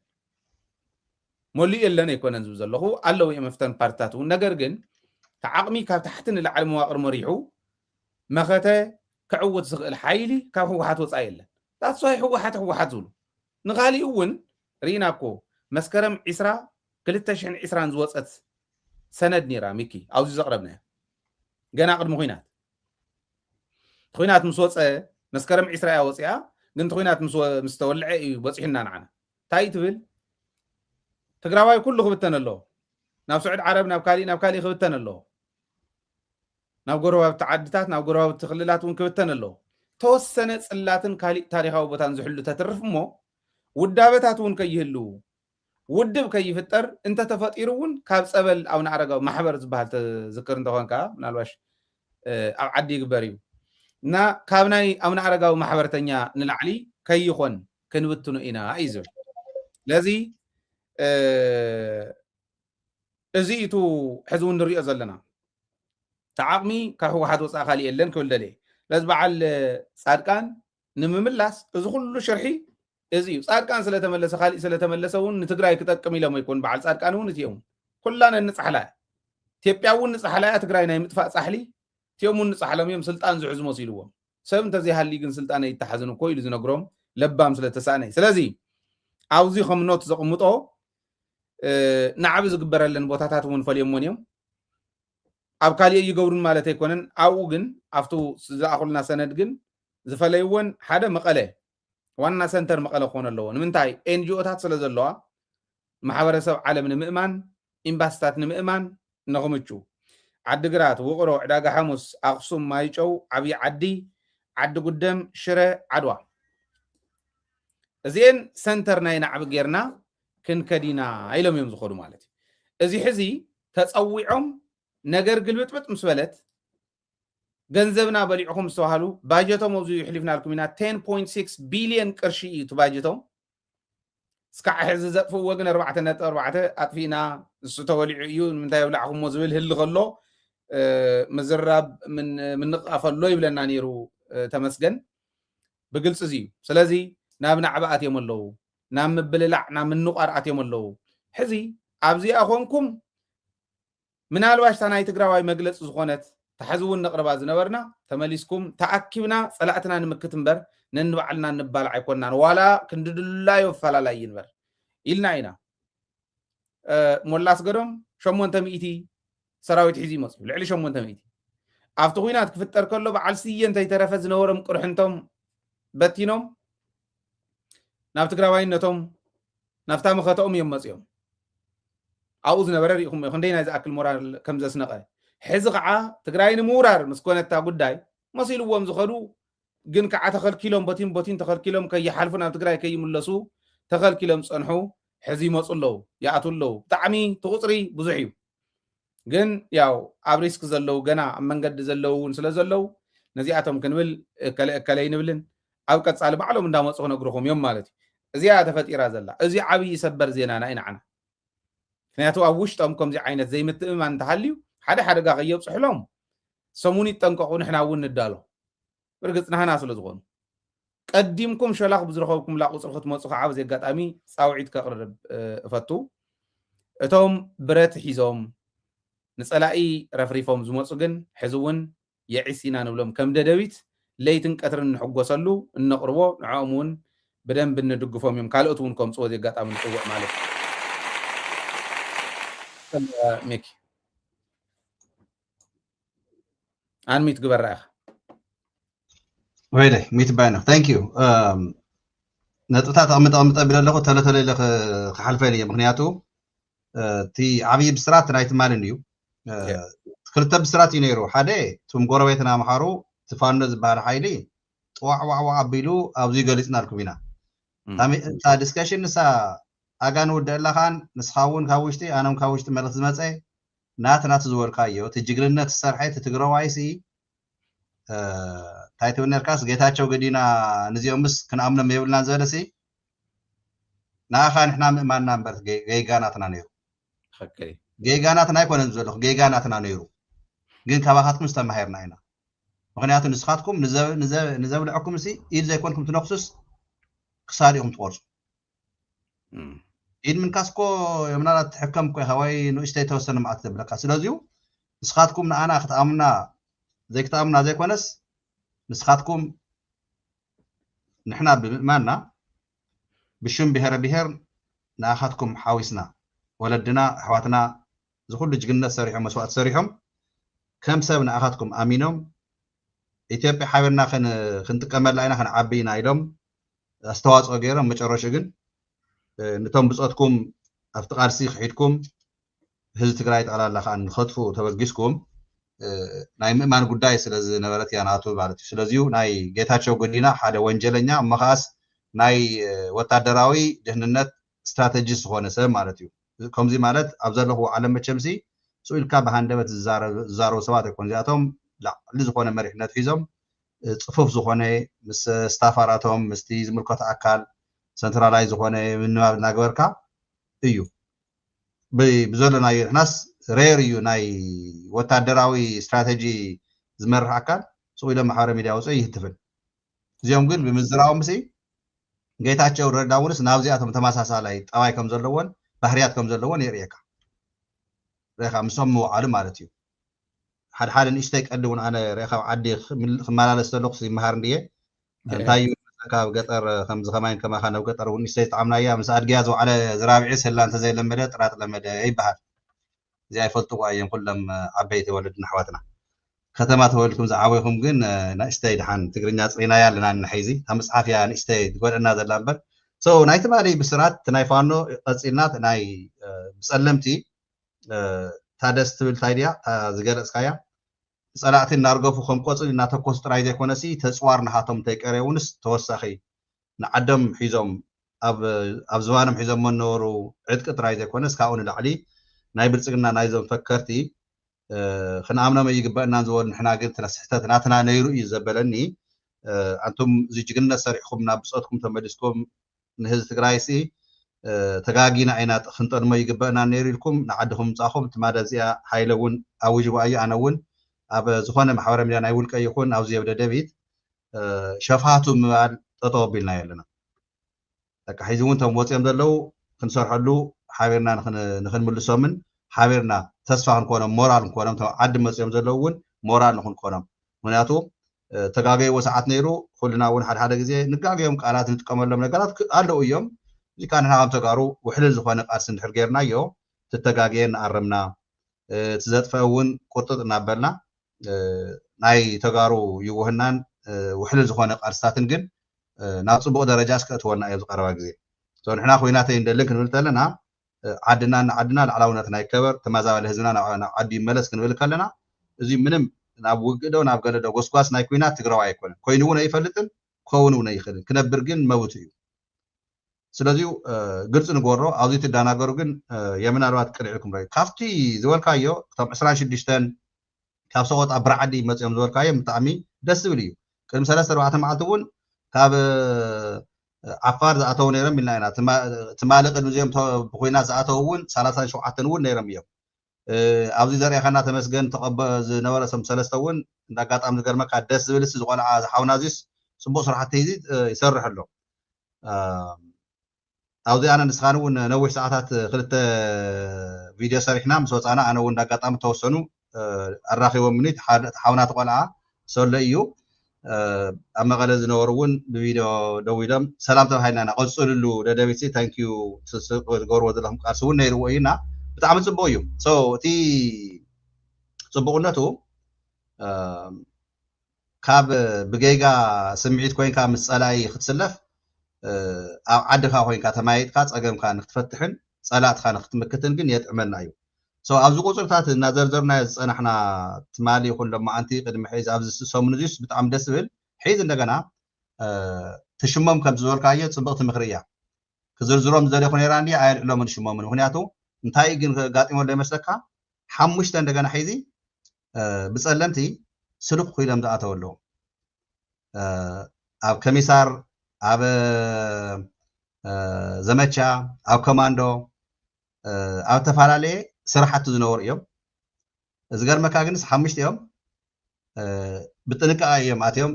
መሊኡ የለን ኣይኮነን ዝብል ዘለኹ ኣለዉ እዮም መፍተን ፓርቲታት እውን ነገር ግን ተዓቕሚ ካብ ታሕቲ ንላዕሊ መዋቕር መሪሑ መኸተ ክዕውት ዝኽእል ሓይሊ ካብ ሕወሓት ወፃኢ የለን ታስዋይ ሕወሓት ዝብሉ ንኻሊኡ እውን ርኢና እኮ መስከረም 2020 ዝወፀት ሰነድ ኔራ ሚኪ ኣብዚ ዘቕረብናያ ገና ቅድሚ ኩናት ምስ ወፀ መስከረም 20 እያ ወፂኣ ግን ኩናት ምስ ተወልዐ እዩ በፂሕና ንዓና እንታይ ትብል ትግራዋይ ኩሉ ክብተን ኣለዎ ናብ ስዑድ ዓረብ ናብ ካሊእ ክብተን ኣለዎ ናብ ጎረባብቲ ዓድታት ናብ ጎረባብቲ ክልላት እውን ክብተን ኣለዎ ተወሰነ ፅላትን ካሊእ ታሪካዊ ቦታን ዝሕሉ ተትርፍ እሞ ውዳበታት እውን ከይህሉ ውድብ ከይፍጠር እንተተፈጢሩ እውን ካብ ፀበል ኣብና ኣረጋዊ ማሕበር ዝበሃል ተዝክር እንተኾንካ ምናልባሽ ኣብ ዓዲ ይግበር እዩ እና ካብ ናይ ኣብና ኣረጋዊ ማሕበረተኛ ንላዕሊ ከይኾን ክንብትኑ ኢና እዩ ዝብል ስለዚ እዚ ኢቱ ሕዚ እውን ንሪኦ ዘለና ተዓቕሚ ካብ ሕወሓት ወፃኢ ካሊእ የለን ክብል ደልየ ለዚ በዓል ፃድቃን ንምምላስ እዚ ኩሉ ሽርሒ እዚ እዩ ፃድቃን ስለተመለሰ ካሊእ ስለተመለሰ እውን ንትግራይ ክጠቅም ኢሎም ኣይኮን በዓል ፃድቃን እውን እትኦም ኩላነ ንፃሕላ ኢትዮጵያ እውን ንፃሕላ እያ ትግራይ ናይ ምጥፋእ ፃሕሊ እትኦም እውን ንፃሕሎም እዮም ስልጣን ዝሕዙ መሲልዎም ሰብ እንተዘይሃሊ ግን ስልጣን ኣይተሓዝን እኮ ኢሉ ዝነግሮም ለባም ስለተሳነይ ስለዚ ኣብዚ ከም ኖት ዘቕምጦ ናዕቢ ዝግበረለን ቦታታት እውን ፈልዮሞን እዮም ኣብ ካሊእ ይገብሩን ማለት ኣይኮነን ኣብኡ ግን ኣብቱ ዝኣኹልና ሰነድ ግን ዝፈለይዎን ሓደ መቐለ ዋና ሰንተር መቐለ ክኾን ኣለዎ ንምንታይ ኤንጂኦታት ስለ ዘለዋ ማሕበረሰብ ዓለም ንምእማን ኤምባሲታት ንምእማን ንኽምቹ عدقرات وقرو عداق حمص أقسم مايجو عبي عد قدام شرة عدوى زين سنتر ناينا عبقيرنا كن كدينا ايلم يوم زخورو مالتي ازي حزي تصويعهم نجر قلبت مسولت ገንዘብና በሊዕኹም ዝተዋሃሉ ባጀቶም ኣብዚ ይሕሊፍና ልኩም ኢና 10.6 ቢልዮን ቅርሺ እዩ ባጀቶም እስካዕ ሕዚ ዘጥፍዎ ግን 4.4 ኣጥፊና እሱ ተወሊዑ እዩ ንምንታይ የብላዕኹሞ ዝብል ህሊ ከሎ ምዝራብ ምንቃፈሎ ይብለና ነይሩ ተመስገን ብግልጽ እዚ ስለዚ ናብ ናዕባኣት እዮም ኣለዉ ናብ ምብልላዕ ናብ ምንቋርኣት እዮም ኣለዉ ሕዚ ኣብዚ ኣኾንኩም ምናልባሽ ናይ ትግራዋይ መግለጽ ዝኾነት تحزون نقرب زنبرنا تمليسكم تأكبنا صلاتنا نمكت مبر ننبعلنا نبالع يكوننا ولا كندد الله يفعل لا ينبر إلنا هنا مولاس قرم شمون تميتي سراويت حزي مصر لعلي شمون تميتي أفتوينات كفتر كله بعلسيين تيترفز نورم قرحنتم بتينهم نفتكر وينتم نفتهم خطأهم يوم مصيهم أعوذ نبرر يخم خندينا إذا أكل مرار كم زسنقة حزقعة تقرأين مورار مسكونة تاقود داي مصيلو ومزخدو جن كعة تخل كيلوم بطين تخل كيلوم كي يحالفون تقرأي كي يملسو تخل كيلوم صنحو حزي مصلو يعطلو تعمي تغطري بزحيو جن ياو عبريسك زلو جنا من قد زلو ونسلا زلو نزيعتهم كنبل كلاين بلن أو كتصال بعلو من دام صغنا جروهم يوم مالتي زيادة فتيرة زلا زي عبي يسبر زينا ناين عنا نياتو أوشتهم كم زي عينة زي متأمن تحليو حدا غيب صحلهم سموني تنققون احنا ون ندالو برقصنا هنا سلزغون قديمكم شلاخ بزرخوكم لاقو صرخت موصخ عاوز زي قطامي صاوعيد كقرب فتو اتوم برت حيزوم نصلاقي رفريفوم زموصو جن حزون يعسينا نبلهم كم ددويت ليتن قطر نحغوسلو نقربو نعامون بدن بندغفوم يم كالوتونكم صو زي قطامي نصوع مالك ميكي أنا ميت قبل رأخ. ويلي ميت باينه. Thank you. نتوتات أمت بلا لغة ثلاثة لغة حلفة لي مغنياتو. تي عبي بسرات نايت مالنيو. كلت بسرات ينيرو. حدا توم قربيتنا محارو تفانز بار حيلي. وع بيلو أو زي قلتنا ركبينا. أمي تا discussion نسا أجان ودلا خان نسخاون كاوشتي أنا مكاوشتي مرة زمزة. نات زور كايو تجيغلنا تسرحي تتقروايسي تايتو نركاس جيتاچو غدينا نزيومس كنامنا ميبلنا زلسي ناخان احنا ما نمبر جيغاناتنا نيرو خكري جيغاناتنا يكون زلخ جيغاناتنا نيرو ግን ካባኻትኩም ዝተማሃርና ኢና ምክንያቱ ንስኻትኩም ንዘብልዐኩም ሲ ኢድ ዘይኮንኩም ትነክሱስ ክሳዲኦም ትቆርፁ إن من كاسكو يمنا تحكم كوي هواي نوشتي توصل مع تبلك سلازيو نسخاتكم أنا أخذ أمنا زي كتامنا زي كونس نسخاتكم نحنا بمانا بشم بهر ناخذكم حاوسنا ولدنا حواتنا زخول جقلنا سريحهم مسوات سريحهم كم سبنا أخذكم أمينهم إثيوبيا حاولنا خنتكمل لنا خن عبينا إلهم استواص غيرهم متشرشجن نتوم بصوتكم افتقار سيخ حيدكم هز تقرايت على الله خان خطفو تبغيسكم ناي مان ጉዳይ ስለዚ ነበረት ያናቱ ማለት ስለዚሁ ናይ ጌታቸው ጎዲና ሓደ ወንጀለኛ መኻስ ናይ ወታደራዊ ደህንነት ስትራቴጂስ ሆነ ሰብ ማለት እዩ ከምዚ ማለት ኣብዘለኹ ዓለም መቸምሲ ሱኢልካ በሃንደበት ዛሮ ሰባት ይኮን ዚኣቶም ላዕሊ ዝኾነ መሪሕነት ሒዞም ጽፉፍ ዝኾነ ምስ ስታፋራቶም ምስቲ ዝምልከቱ ኣካል سنتراليز ዝኾነ ምንባብ እናገበርካ እዩ ብዘለና ይሕናስ ሬር እዩ ናይ ወታደራዊ ስትራቴጂ ዝመርሕ ኣካል ጽኢሎም ማሕበረ ሚድያ ውፅእ ይህትፍን እዚኦም ግን ብምዝራዎም ሲ ጌታቸው ረዳውንስ ናብዚኣቶም ተመሳሳላይ ጠባይ ከም ዘለዎን ባህርያት ከም ዘለዎን የርእየካ ረኻ ምሶም ምውዓሉ ማለት እዩ ሓደ ንእሽተይ ቀድውን ኣነ ረኻ ዓዲ ክመላለስ ዘለኹ ይመሃር እንድየ እንታይ كاب قطر خمس خمين كما خانوا قطر ونسيت عمنا ايام مساعد جاز وعلى زرابع سهل انت زي لما طرات لما اي بحر زي فلطوا ايام كلهم عبيتي ولدنا حواتنا ختمات ولكم زعاويكم كن ناشتي دحان تقرينا صينا يالنا نحيزي مصحف يا ناشتي تقولنا زلامبر سو نايت مالي بسرات ناي فانو قصينات ناي بسلمتي ታደስ ትብል ታይዲያ ዝገለጽካያ ጸላእቲ እናርገፉ ከም ቆጽሊ እናተኮሱ ጥራይ ዘይኮነሲ ተጽዋር ናሃቶም ተይቀረውንስ ተወሳኺ ንዓዶም ሒዞም ኣብ ዝባኖም ሒዞም መነበሩ ዕጥቂ ጥራይ ዘይኮነስ ካብኡ ንላዕሊ ናይ ብልጽግና ናይዞም ፈከርቲ ክንኣምኖም ይግበአና ዝበሉ ንሕና ግን ስሕተት ናትና ነይሩ እዩ ዘበለኒ አንቱም እዚ ጅግንነት ሰሪሕኩም ናብ ብጾትኩም ተመሊስኩም ንህዝቢ ትግራይ ሲ ተጋጊና አይና ክንጠድሞ ይግበአና ነይሩ ኢልኩም ንዓድኩም ምጻኹም ትማደ እዚኣ ሃይለ እውን ኣውጅባ እዩ ኣነ እውን ኣብ ዝኾነ ማሕበራዊ ሚድያ ናይ ውልቀ ይኹን ኣብዚ ኣብ ደደቢት ሸፋቱ ምባል ጠጠው ኣቢልና ኣለና በቃ ሕዚ እውን ቶም ወፂኦም ዘለው ክንሰርሐሉ ሓቢርና ንክንምልሶምን ሓቢርና ተስፋ ክንኮኖም ሞራል ክንኮኖም ቶም ዓዲ መፅኦም ዘለው እውን ሞራል ንክንኮኖም ምክንያቱ ተጋገይዎ ሰዓት ነይሩ ኩልና እውን ሓደ ግዜ ንጋገዮም ቃላት ንጥቀመሎም ነገራት ኣለው እዮም እዚ ከዓ ንሕና ከም ተጋሩ ውሕልል ዝኾነ ቃልሲ እንድሕር ጌርናዮ ትተጋገየ ንኣረምና ትዘጥፈ እውን ቁርጥጥ እናበልና ናይ ተጋሩ ይውህናን ውሕልል ዝኾነ ቃልስታትን ግን ናብ ፅቡቅ ደረጃ እስከእትወና እዮም ዝቀረባ ግዜ ንሕና ኩናተይ እንደልን ክንብል ከለና ዓድና ላዕላውነት ናይ ከበር ተመዛበለ ህዝብና ናብ ዓዲ ይመለስ ክንብል ከለና እዚ ምንም ናብ ውግዶ ናብ ገለዶ ጎስጓስ ናይ ኩናት ትግራዋይ ኣይኮነን ኮይኑ እውን ኣይፈልጥን ክኸውን እውን ኣይኽእልን ክነብር ግን መብቱ እዩ ስለዚ ግልጽ ንገብሮ ኣብዚ ትዳናገሩ ግን የምናልባት ቅልዕልኩም ራይ ካብቲ ዝበልካዮ ክቶም 26 ካብ ሰቆጣ ብርዓዲ መፅኦም ዝበልካዮ ብጣዕሚ ደስ ዝብል እዩ ቅድሚ 3-4 መዓልቲ እውን ካብ ዓፋር ዝኣተው ነይሮም ኢልና ኢና ትማሊ ቅድሚ እዚኦም ብኩናት ዝኣተው እውን 37 እውን ነይሮም እዮም ኣብዚ ዘርኢኻና ተመስገን ዝነበረ ሰም ሰለስተ እውን እንዳጋጣሚ ዝገርመካ ደስ ዝብልስ ዝቆልዓ ዝሓውና እዚስ ፅቡቅ ስራሕቲ ይሰርሕ ኣሎ ኣብዚ ኣነ ንስኻን እውን ነዊሕ ሰዓታት ክልተ ቪድዮ ሰሪሕና ምስ ወፃና ኣነ እውን እንዳጋጣሚ ተወሰኑ ኣራኺቦም ምኒት ሓውና ተቆልዓ ሰሎ እዩ ኣብ መቐለ ዝነበሩ እውን ብቪድዮ ደው ኢሎም ሰላም ተባሂልና ቀፅልሉ ደደቢት ታንኪዩ ዝገብርዎ ዘለኹም ቃልሲ እውን ነይርዎ እዩና ብጣዕሚ ፅቡቅ እዩ እቲ ፅቡቅነቱ ካብ ብገይጋ ስምዒት ኮይንካ ምስ ፀላኢ ክትስለፍ ኣብ ዓድኻ ኮይንካ ተማይጥካ ፀገምካ ንክትፈትሕን ፀላእትካ ንክትምክትን ግን የጥዕመና እዩ ኣብዚ ቁፅርታት እናዘርዘርናዮ ዝፀናሕና ትማሊ ይኹን ሎማዓንቲ ቅድሚ ሒዝ ኣብዚ ሰሙን እዚስ ብጣዕሚ ደስ ዝብል ሒዝ እንደገና ትሽሞም ከም ዝበልካዮ ፅብቕቲ ምክሪ እያ ክዝርዝሮም ዝደለኹ ነይራ እንዲ ኣየልዕሎምን ሽሞምን ምክንያቱ እንታይ ግን ጋጢሞሎ ይመስለካ ሓሙሽተ እንደገና ሒዚ ብፀለምቲ ስሉክ ኮይሎም ዝኣተው ኣለዉ ኣብ ከሚሳር ኣብ ዘመቻ ኣብ ኮማንዶ ኣብ ተፈላለየ ስራሕቲ ዝነበሩ እዮም ዝገርመካ ግንስ ሓሙሽቲኦም ብጥንቃቐ እዮም ኣትዮም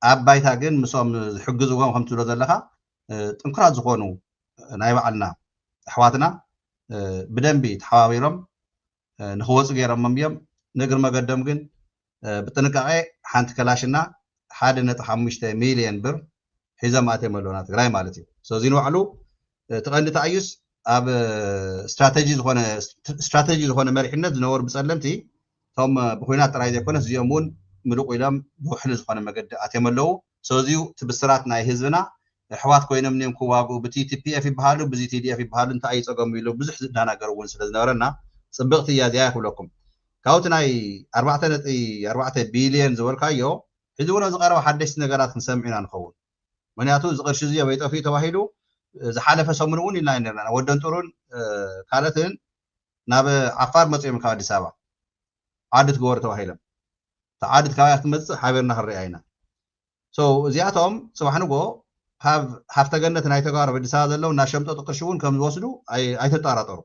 ኣብ ባይታ ግን ምሶም ዝሕግዝዎም ከም ትብሎ ዘለካ ጥንኩራት ዝኾኑ ናይ ባዕልና ኣሕዋትና ብደንቢ ተሓባቢሮም ንክወፁ ገይሮሞም እዮም ንእግሪ መገዶም ግን ብጥንቃቐ ሓንቲ ከላሽና 1.5 ሚልዮን ብር ሒዞም ኣትዮም ኣለውና ትግራይ ማለት እዩ ስለዚ ንባዕሉ ትቐንዲ ተኣዩስ ኣብ ስትራቴጂ ዝኾነ መሪሕነት ዝነበሩ ብፀለምቲ እቶም ብኩናት ጥራይ ዘይኮነስ እዚኦም እውን ምሉቕ ኢሎም ብውሕሊ ዝኾነ መገዲ ኣትዮም ኣለዉ ስለዚ እቲ ብስራት ናይ ህዝብና ኣሕዋት ኮይኖም እኒኦም ክዋግኡ ብቲፒኤፍ ይበሃሉ ብዚ ቲዲኤፍ ይበሃሉ እንታይ ይፀገሙ ኢሉ ብዙሕ ዝዳናገሩ እውን ስለ ዝነበረና ፅብቕቲ እያ እዚኣ ይኽብለኩም ካብቲ ናይ 4.4 ቢልዮን ዝበልካዮ ሕዚ እውን ዝቐረበ ሓደሽቲ ነገራት ክንሰምዕ ኢና ንኸውን ምክንያቱ እዚ ቅርሺ እዚ ኣበይ ጠፊኡ ተባሂሉ ዝሓለፈ ሰሙን እውን ኢልና ነርና ወደን ጥሩን ካልኦትን ናብ ዓፋር መፅኦም ካብ ኣዲስ ኣበባ ዓድት ገበሩ ተባሂሎም ዓድት ከባቢ ክትመፅእ ሓቢርና ክንሪኣ ኢና እዚኣቶም ፅባሕ ንጎ ሃፍተገነት ናይ ተጋሩ ኣዲስ ኣበባ ዘለው እና ሸምጠጡ ቅርሺ እውን ከም ዝወስዱ ኣይተጠራጠሩ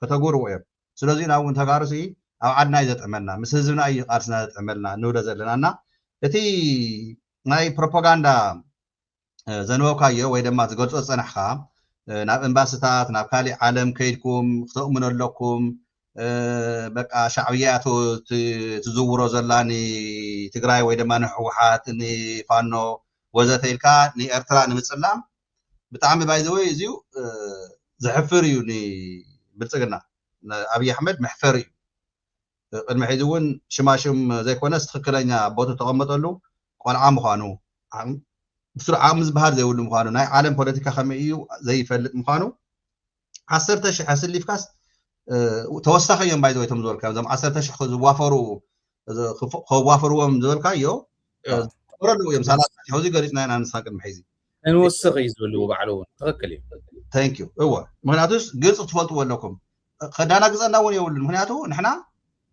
ከተጉርዎ እዮም ስለዚ ናብ እውን ተጋሩ ኣብ ዓድና እዩ ዘጥዕመልና ምስ ህዝብና እዩ ቃልስና ዘጥዕመልና ንብሎ ዘለና እና እቲ ናይ ፕሮፓጋንዳ ዘንበብካዮ ወይ ድማ ዝገልፆ ዝፀናሕካ ናብ ኤምባሲታት ናብ ካሊእ ዓለም ከይድኩም ክትእምኑ ኣለኩም በቃ ሻዕብያ ትዝውሮ ዘላ ንትግራይ ወይ ድማ ንሕወሓት ንፋኖ ወዘተ ኢልካ ንኤርትራ ንምፅላም ብጣዕሚ ባይዘወይ እዚኡ ዘሕፍር እዩ ንብልፅግና ኣብይ ኣሕመድ መሕፈር እዩ ቅድሚ ሕዚ እውን ሽማሽም ዘይኮነስ ትክክለኛ ቦቱ ተቐመጠሉ ቆልዓ ምዃኑ ብስሩዕ ዓቕሚ ዝበሃል ዘይብሉ ምዃኑ ናይ ዓለም ፖለቲካ ከመይ እዩ ዘይፈልጥ ምዃኑ 10,000 ኣስሊፍካስ توسخ يوم بايزو يتم زول كذا زم 10,000 خوافروا زول كايو قرلوا يوم سالات حوزي قريتنا أنا نساق المحيزي نوسخ يزولوا بعلون تغكلي ثانك يو هو مهناتوس قلت تفضلوا لكم خدانا قصنا ون يقول مهناتو نحنا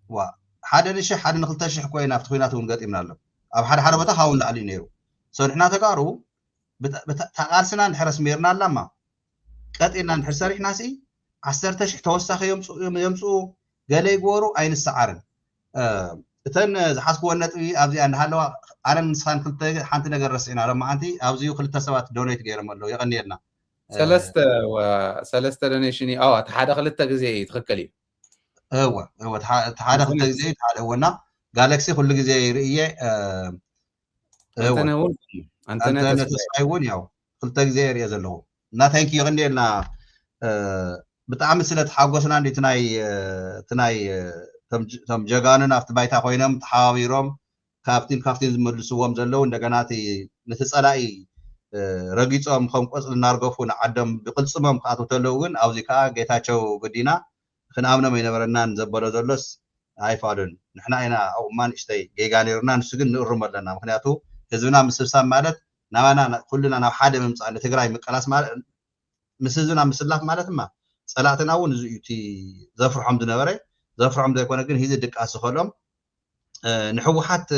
وحدا نشح حدا نخلت شح كوينا فتخويناتو نقطعنا له أو حدا بتا خاون علي نيرو سو نحنا تقارو تقارسنا نحرس ميرنا لما قطعنا نحرس ريح ناسي 10,000 توسخ يمسو قال يقولوا أين السعر تن حسبوا النتوي أبزي أن هلوا أنا نسخان كنت حنت نجار رسينا لما أنتي أبزي كل تسوات دونيت غير ملو يغني لنا سلسته دونيشني تحدا خلت تجزئي تخكلي هو تحدا خلت تجزئي تحدا هونا جالكسي كل جزئي رئيه أنت تسايون ياو خلت تجزئي رئيه زلوا نا ثانك يو غني لنا بتعمل سلة حاجوسنا عندي تناي تم جانا نفط بايتا خوينم تحاويرهم كافتين زملسوهم زلوا እንደገናቲ نتسألأي رجيتهم خم قصل نارجفون عدم بقلصمهم قاتو تلوون أو زكاء جيتاچو قدينا خنامنا ما ينبرنا نزبر زلس هاي فادن نحنا هنا أو ما نشتي جيجانيرنا نسجن نرمى لنا مخنياتو هزونا مسلسل مالت نوانا كلنا نحاد من على تجري مقلاس مال مسلسلنا مسلاف مالت ما صلاتنا ونزيتي زفر حمد نبري زفر حمد يكون لكن هي دك أسخلهم نحوحات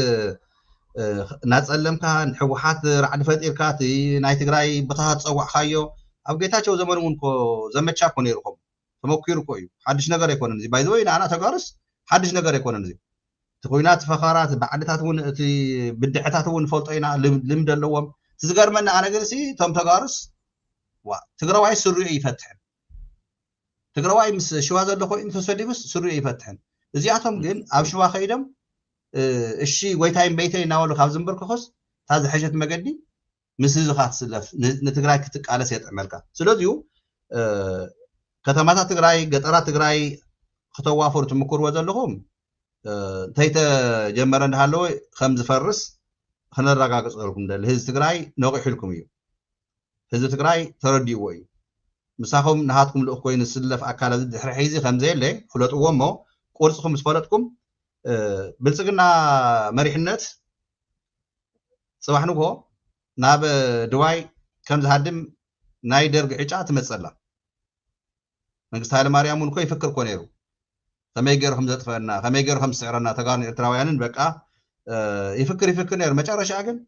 ناتسلم كان حوحات رعد فتير كاتي ناي تግራይ بتاعت صوع خايو أو جيتاچو زمنون كو زمتشا كون يركم تموكير كوي حدش نجار يكون نزي باي ذا واي أنا تجارس حدش نجار يكون نزي تقوينات فخارات بعدتها تون تي بدعتها تون فلطينا لمد اللوم تزجر من أنا جلسي تم تجارس تقراي سريع يفتحن تقراي مس شو هذا اللي خو أنت سودي بس سريع يفتحن زياتهم جن أو شو خيدم الشيء ويتايم بيتي ناولو خاب زنبر كخص هذا حاجة مجدي مسز خات سلف نتقراي كتك على سيد عملك سلوديو كتمات تقراي قطرات تقراي خطوا فورت مكور وزلهم تيتا جمرن هالو خمس فرس خلنا نراجع لكم ده هز تقراي نوقع لكم يو هز تقراي تردي وي مساهم نهاتكم الأخوين السلف أكال حيزي خمسة لي فلوت ومو قرصكم مسفلتكم بلسقنا مريحنات صباح نوكو ناب دواي كم زهدم ناي درج عجات مسألة من قصة ماريام ونكو يفكر كونيرو ثم يجرهم زت فنا ثم يجرهم سعرنا تقارن التراويان بقى يفكر نير ما تعرف شاقل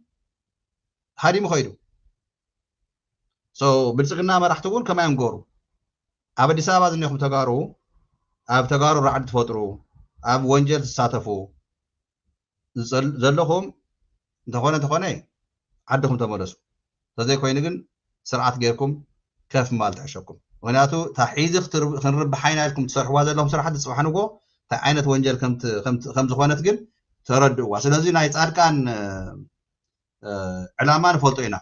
هادي مخيدو بلسقنا ما راح تقول كمان ينقروا أبدي سابز إنكم تقارو رعد تفطروا أب وانجل تساتفوا زلهم تخونه عدكم تمرسوا تزي كوينجن سرعة غيركم كيف مال تعشقكم وناتو تحيز خنرب حينا لكم تصرحوا هذا لهم سرعة سبحانه تعينت وانجل خمس خوانت جن تردوا وسلازي نايت أركان علمان فلطينا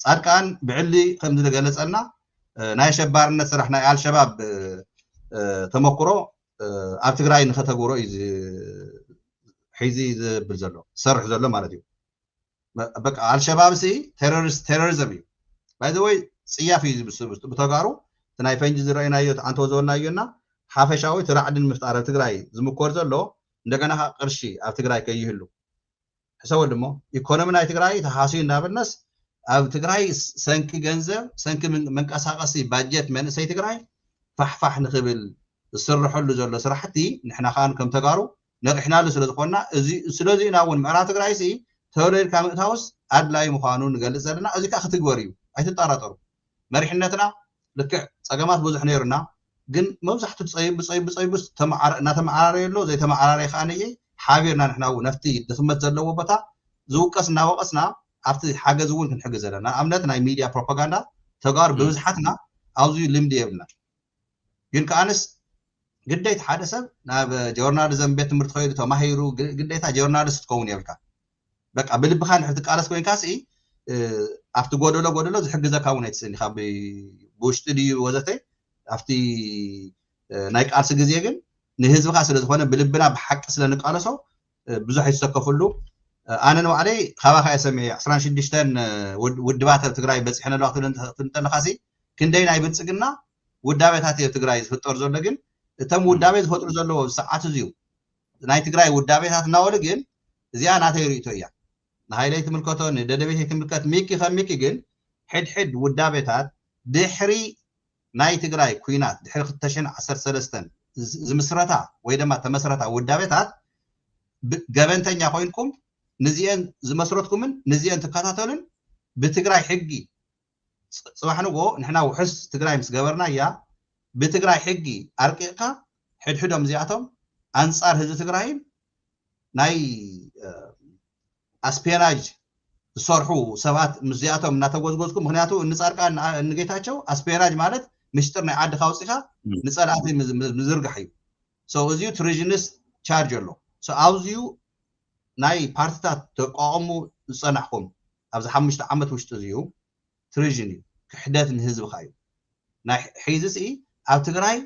أركان بعلي خمس دقيقة سألنا ناي شبارنا سرحنا على شباب تمكرو أب تقرأي نختقورو إذ حيزي بالزلو سرح زلو مالديو بقى على الشباب سي تيروريزم باي ذا واي سيافي بتقارو تناي فنجز رأينا يوت أنتو زولنا يونا حافشاوي ترعدن مفتار تقرأي زمكور زلو ندقنا قرشي أب تقرأي كيهلو حسوا دمو يكونمنا تقرأي تحاسين نابلنس أب تقرأي سنك جنزة سنك من كاساقسي باجت من سي تقرأي فحفح نخبل السر حلو زول سرحتي نحن خان كم تقارو نحنا لسلوز قلنا سلوز إناون معنا تقرأيسي تورير كامل تاوس أدلاي مخانون قال لنا أزيك أخذ تقوريو أي تطارطرو مريحنتنا لك أجمعات بوزح نيرنا جن موزح تصيب بس نتمعرر له زي تمعرر خانية حابيرنا نحنا ونفتي دخمت زلوا بتا زوقسنا وقسنا أفتي حاجة زون كن حاجة زلنا أمنتنا ميديا بروباغندا تقار بوزحتنا أوزي لمدي ابنا جن كأنس قديت حادثة ناب جورناليزم بيت مرتخيل تو ماهيرو قديتها جورناليست تكون يبكى بقى بالبخان حتى قالس كوين كاسي أفتو قدلو زي حق زكاونيت سني خابي بوشتري وزتي أفتي نايك أرس جزيجن نهز بقى سلسلة هنا بالبنا بحق سلنا قالسو بزح يسقفلو أنا نوع عليه خواها يسمي عسران شديشتن ودبات تقرأي بس إحنا الوقت اللي تنتنا خاسي كندينا يبتسقنا ودابت هاتي تقرأي في الطرز ولا جن እቶም ውዳቤ ዝፈጥሩ ዘለዎ ሰዓት እዚዩ ናይ ትግራይ ውዳቤታት እናወሉ ግን እዚኣ ናተይ ርእቶ እያ ንሃይለይ ትምልከቶ ንደደቤት ትምልከት ሚኪ ከሚኪ ግን ሕድሕድ ውዳቤታት ድሕሪ ናይ ትግራይ ኩናት ድሕሪ 2013 ዝምስረታ ወይ ድማ ተመስረታ ውዳቤታት ገበንተኛ ኮይንኩም ንዚአን ዝመስረትኩምን ንዚአን ትከታተሉን ብትግራይ ሕጊ ጽባሕ ንጎ ንሕና ውሕስ ትግራይ ምስ ገበርና እያ ብትግራይ ሕጊ ኣርቂቕካ ሕድሕዶም እዚኣቶም ኣንጻር ህዝቢ ትግራይን ናይ ኣስፔናጅ ዝሰርሑ ሰባት ምስዚኣቶም እናተጎዝጎዝኩ ምክንያቱ እንጻርቃ ንጌታቸው ኣስፔናጅ ማለት ምስጢር ናይ ዓድኻ ውፅኢኻ ንጸላእቲ ምዝርጋሕ እዩ እዚዩ ትሪዥንስ ቻርጅ ኣሎ ኣብዚዩ ናይ ፓርቲታት ተቋቁሙ ዝጸናሕኩም ኣብዚ 5 ዓመት ውሽጢ እዚዩ ትሪዥን እዩ ክሕደት ንህዝብኻ እዩ ናይ ሒዝሲ ኣብ ትግራይ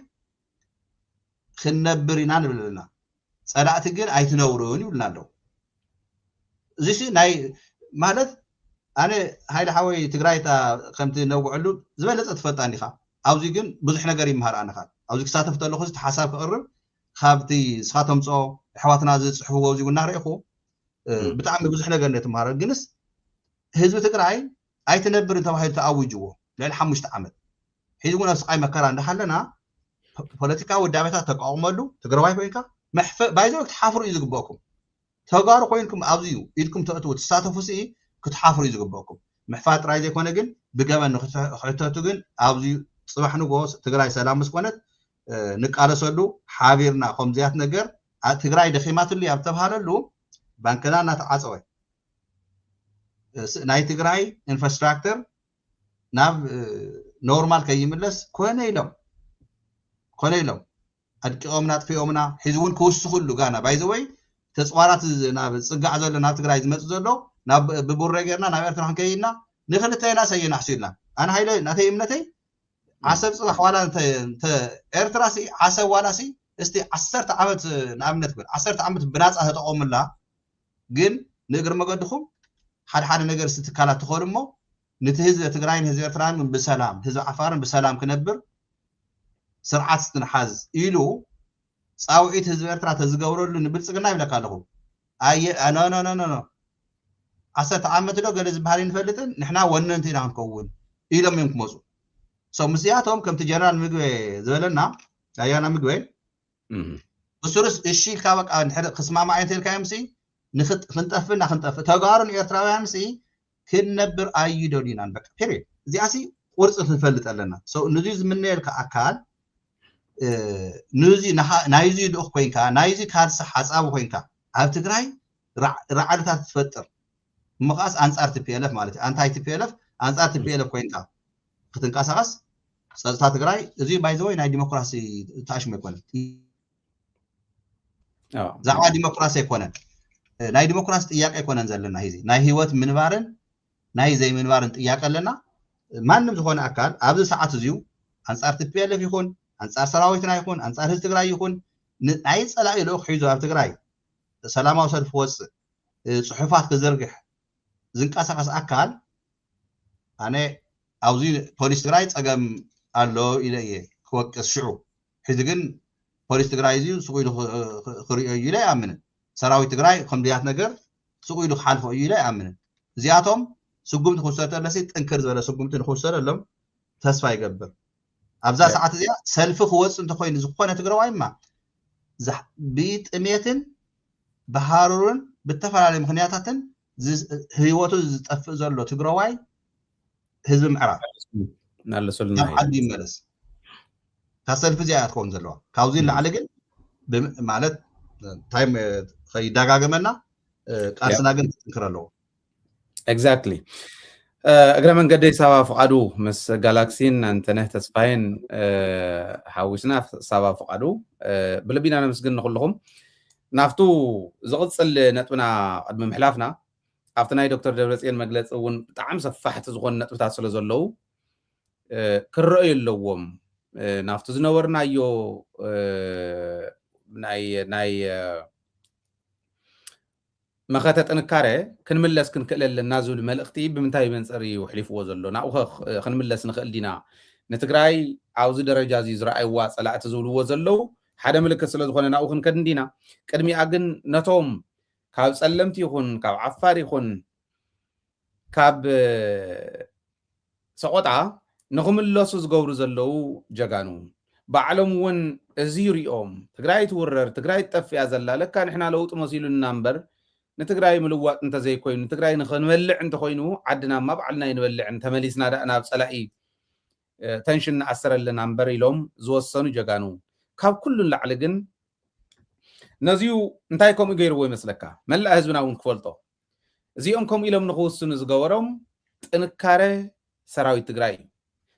ክንነብር ኢና ንብል ኣለና ጸላእቲ ግን ኣይትነብሩን ይብልና ኣለዉ እዚሲ ናይ ማለት ኣነ ሃይለ ሓወይ ትግራይ ከምቲ ነውዕሉ ዝበለፀ ትፈልጣኒ ኢኻ ኣብዚ ግን ብዙሕ ነገር ይምሃር ኣነኻ ኣብዚ ክሳተፍ ተለኹ ሓሳብ ክቕርብ ካብቲ ስኻቶም ፅኦ ኣሕዋትና ዝፅሕፍዎ እዚኡ እናርኢኹ ብጣዕሚ ብዙሕ ነገር ነትምሃሮ ግንስ ህዝቢ ትግራይ ኣይትነብርን ተባሂሉ ተኣውጅዎ ልዕሊ 5 ዓመት ሒዙ እውን ኣብ ስቃይ መከራ እንዳሃለና ፖለቲካ ውዳቤታት ተቃውመሉ ትግራዋይ ኮይንካ ባይዘው ክትሓፍሩ እዩ ዝግበአኩም ተጋሩ ኮይንኩም ኣብዚዩ ኢልኩም ተእትዉ ትሳተፉ ሲ ክትሓፍሩ እዩ ዝግበአኩም ምሕፋጥ ጥራይ ዘይኮነ ግን ብገበን ንክሕተቱ ግን ኣብዚዩ ጽባሕ ንጎ ትግራይ ሰላም ምስ ኮነት ንቃለሰሉ ሓቢርና ከምዚያት ነገር ትግራይ ደኺማትሉ ኣብ ተባሃለሉ ባንክና እናተዓፀወ ናይ ትግራይ ኢንፍራስትራክቸር ናብ ኖርማል ከይምለስ ኮነ ኢሎም ኣድቂኦምና ጥፊኦምና ሒዙ እውን ክውስኹሉ ጋና ባይዘወይ ተፅዋራት ናብ ፅጋዕ ዘሎ ናብ ትግራይ ዝመፅእ ዘሎ ናብ ብቡረ ጌርና ናብ ኤርትራ ክንከይድና ንክልተና ሰየናሕሱ ኢልና ኣነ ሃይለ ናተይ እምነተይ ዓሰብ ፅባሕ ዋላ ኤርትራ ሲ ዓሰብ ዋላ ሲ እስቲ 10 ዓመት ንኣብነት ብል 10 ዓመት ብናፃ ተጠቆሙላ ግን ንእግሪ መገድኹም ሓደ ነገር ስትካላት ትኾኑ እሞ ነቲ ህዝቢ ትግራይን ህዝቢ ኤርትራን ብሰላም ህዝቢ ዓፋርን ብሰላም ክነብር ስርዓት ስትንሓዝ ኢሉ ፃውዒት ህዝቢ ኤርትራ ተዝገብረሉ ንብልፅግና ይብለካ ኣለኹ ኖ 10 ዓመት ዶ ገለ ዝበሃል ይንፈልጥን ንሕና ወነንቲ ኢና ክንከውን ኢሎም እዮም ክመፁ ምስያቶም ከምቲ ጀነራል ምግበ ዝበለና ኣያና ምግበ እሱርስ እሺ ኢልካ በቃ ክስማማዕ እንተልካ ምሲ ክንጠፍና ክንጠፍእ ተጋሩን ኤርትራውያን ሲ ክንነብር ኣይደልዩናን በቃ ፔሪድ እዚኣ ሲ ቁርፂ ክንፈልጥ ኣለና ንዙ ዝምነየልካ ኣካል ናይዚ ልኡኽ ኮይንካ ናይዚ ካልሲ ሓፃቢ ኮይንካ ኣብ ትግራይ ራዕድታት ትፈጥር ምኻስ ኣንጻር ቲፒኤልኤፍ ማለት እዩ ኣንታይ ቲፒኤልኤፍ ኣንጻር ቲፒኤልኤፍ ኮይንካ ክትንቀሳቀስ ፀጥታ ትግራይ እዚ ባይዘወይ ናይ ዲሞክራሲ ተኣሽሞ ይኮነን ዛዕባ ዲሞክራሲ ኣይኮነን ናይ ዲሞክራሲ ጥያቄ ኣይኮነን ዘለና ሂዚ ናይ ህይወት ምንባርን ናይ ዘይምንባርን ጥያቄ ኣለና ማንም ዝኾነ ኣካል ኣብዚ ሰዓት እዚዩ ኣንጻር ቲፒኤልኤፍ ይኹን ኣንጻር ሰራዊትና ይኹን ኣንጻር ህዝቢ ትግራይ ይኹን ናይ ፀላኢ ልኡኽ ሒዙ ኣብ ትግራይ ሰላማዊ ሰልፊ ወፅእ ፅሑፋት ክዘርግሕ ዝንቀሳቀስ ኣካል ኣነ ኣብዚ ፖሊስ ትግራይ ፀገም ኣሎ ኢለ እየ ክወቅስ ሽዑ ሕዚ ግን ፖሊስ ትግራይ እዚዩ ስቁ ኢሉ ክሪኦ እዩ ኢለ ይኣምንን ሰራዊት ትግራይ ከምዚያት ነገር ስቁ ኢሉ ክሓልፎ እዩ ኢለ ይኣምንን እዚኣቶም ስጉምቲ ክውሰድ ተለሲ ጥንክር ዝበለ ስጉምቲ ንክውሰደሎም ተስፋ ይገብር ኣብዛ ሰዓት እዚኣ ሰልፊ ክወፅእ እንተኮይኑ ዝኾነ ትግራዋይማ ብጥሜትን ብሃሩርን ብተፈላለዩ ምክንያታትን ህይወቱ ዝጠፍእ ዘሎ ትግራዋይ ህዝቢ ምዕራብ ናብ ዓዲ ይመለስ ካብ ሰልፊ እዚኣ ትኸውን ዘለዋ ካብዚ ንላዕሊ ግን ማለት ታይም ከይደጋገመና ቃልስና ግን ትጥንክር ኣለዎ ኤግዛክትሊ እግረ መንገደይ ሳባ ፍቃዱ ምስ ጋላክሲን አንተነህ ተስፋይን ሓዊስና ሳባ ፍቃዱ ብልቢና ነመስግን ንኩልኩም ናፍቱ ዝቕፅል ነጥብና ቅድሚ ምሕላፍና ኣብቲ ናይ ዶክተር ደብረፅዮን መግለፂ እውን ብጣዕሚ ሰፋሕቲ ዝኾኑ ነጥብታት ስለ ዘለዉ ክረአዩ ኣለዎም ናፍቲ ዝነበርናዮ ናይ መኸተ ጥንካሬ ክንምለስ ክንክእል ኣለና ዝብል መልእኽቲ ብምንታይ መንፅሪ እዩ ሕሊፍዎ ዘሎ ናብኡ ክንምለስ ንኽእል ዲና ንትግራይ ኣብዚ ደረጃ እዚ ዝረኣይዋ ፀላእቲ ዝብልዎ ዘለው ሓደ ምልክት ስለ ዝኾነ ናብኡ ክንከድንዲና ቅድሚኣ ግን ነቶም ካብ ጸለምቲ ይኹን ካብ ዓፋር ይኹን ካብ ሰቆጣ ንኽምለሱ ዝገብሩ ዘለው ጀጋኑ ባዕሎም እውን እዚ ሪኦም ትግራይ ትውረር ትግራይ ትጠፍያ ዘላ ለካ ንሕና ለውጥ መሲሉና እምበር ንትግራይ ምልዋጥ እንተዘይኮይኑ ትግራይ ንኽንበልዕ እንተኮይኑ ዓድና ማ ባዕልና ይንበልዕን ተመሊስና ዳእና ኣብ ጸላኢ ተንሽን ኣሰረለና እምበር ኢሎም ዝወሰኑ ጀጋኑ ካብ ኩሉን ላዕሊ ግን ነዚዩ እንታይ ከምኡ ገይርዎ ይመስለካ መላእ ህዝብና እውን ክፈልጦ እዚኦም ከምኡ ኢሎም ንኽውስኑ ዝገበሮም ጥንካረ ሰራዊት ትግራይ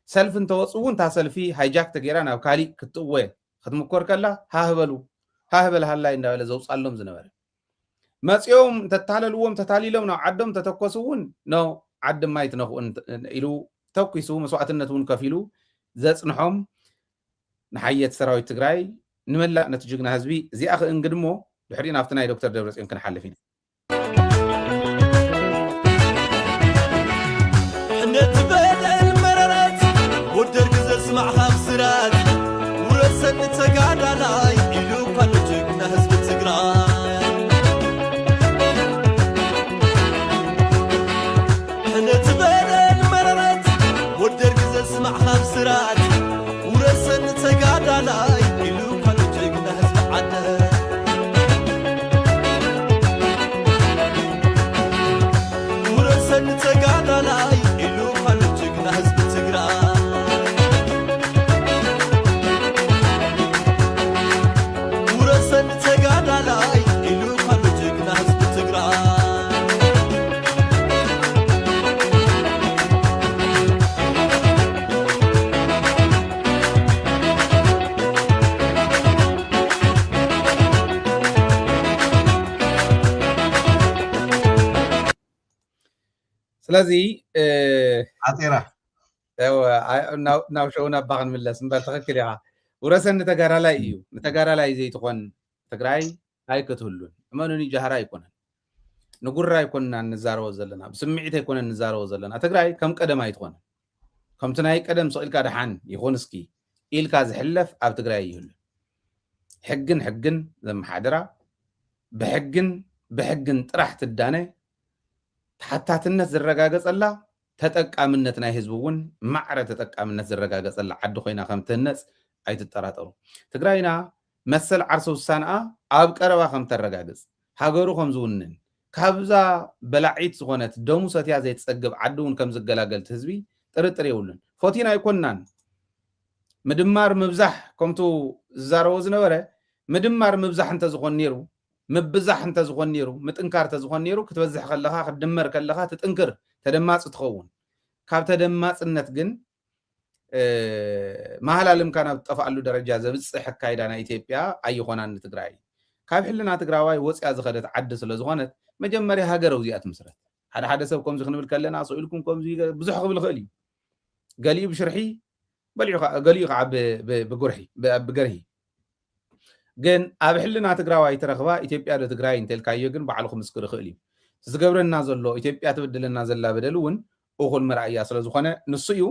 ሰልፍ እንተወፁ እውን እታ ሰልፊ ሃይጃክ ተገይራ ናብ ካሊእ ክትእወ ክትምኮር ከላ ሃህበል ሃላይ እንዳበለ ዘውፃሎም ዝነበረ መፂኦም ተታለልዎም ተታሊሎም ናብ ዓዶም ተተኮሱ እውን ኖ ዓዲ ማይ ትነኽኡን ኢሉ ተኪሱ መስዋዕትነት እውን ከፊሉ ዘፅንሖም ንሓየት ሰራዊት ትግራይ ንመላእ ነቲ ጅግና ህዝቢ እዚኣ ክእንግድሞ ድሕሪ ናብቲ ናይ ዶክተር ደብረጽዮን ክንሓልፍ ኢና نتبادل مرارات ودر جزر سمع خمسرات ورسن تقعد علي إلو قلتك نهز بتقراي نتبادل مرارات ودر جزر سمع خمسرات ورسن تقعد علي إلو قلتك نهز بعدها ورسن تقعد علي ስለዚህ عطيرة ናብ ሸውና ባኽን ምለስ እምበር ትኽክል ኢኻ ውረሰን ንተጋራላይ እዩ ንተጋራላይ ዘይትኾን ትግራይ ኣይክትህሉን እመኑኒ ጃህራ ኣይኮነን ንጉራ ኣይኮንና እንዛረቦ ዘለና ብስምዒት ኣይኮነን እንዛረቦ ዘለና ትግራይ ከም ቀደም ኣይትኾነን ከምቲ ናይ ቀደም ሰቂልካ ድሓን ይኹን እስኪ ኢልካ ዝሕለፍ ኣብ ትግራይ ይህሉ ሕግን ዘመሓድራ ብሕግን ጥራሕ ትዳነ ተሓታትነት ዝረጋገፀላ ተጠቃምነት ናይ ህዝቢ እውን ማዕረ ተጠቃምነት ዝረጋገፀላ ዓዲ ኮይና ከም ትህነፅ ኣይትጠራጠሩ ትግራይና መሰል ዓርሰ ውሳነኣ ኣብ ቀረባ ከም ተረጋግፅ ሃገሩ ከም ዝውንን ካብዛ በላዒት ዝኾነት ደሙ ሰትያ ዘይትፀግብ ዓዲ እውን ከም ዝገላገልቲ ህዝቢ ጥርጥር የብሉን ፎቲና ኣይኮንናን ምድማር ምብዛሕ ከምቱ ዝዛረቦ ዝነበረ ምድማር ምብዛሕ እንተዝኾን ነይሩ ምብዛሕ እንተዝኾን ነይሩ ምጥንካር እንተዝኾን ነይሩ ክትበዝሕ ከለኻ ክትድመር ከለኻ ትጥንክር ተደማፅ ትኸውን ካብ ተደማፅነት ግን ማህላልምካ ናብ ዝጠፍኣሉ ደረጃ ዘብፅሕ ኣካይዳ ናይ ኢትዮጵያ ኣይኾናን ትግራይ ካብ ሕልና ትግራዋይ ወፅያ ዝኸደት ዓዲ ስለ ዝኾነት መጀመርያ ሃገረው እዚኣ ትምስረት ሓደ ሰብ ከምዚ ክንብል ከለና ሰኢልኩም ከምዚ ብዙሕ ክብል ክእል እዩ ገሊኡ ብሽርሒ ገሊኡ ከዓ ብገርሒ ግን ኣብ ሕልና ትግራዋይ ትረኽባ ኢትዮጵያ ዶ ትግራይ እንተልካዮ ግን ባዕሉ ክምስክር ይኽእል እዩ ዝገብረና ዘሎ ኢትዮጵያ ትብድለና ዘላ በደል እውን እኹል መርኣያ ስለ ዝኾነ ንሱ እዩ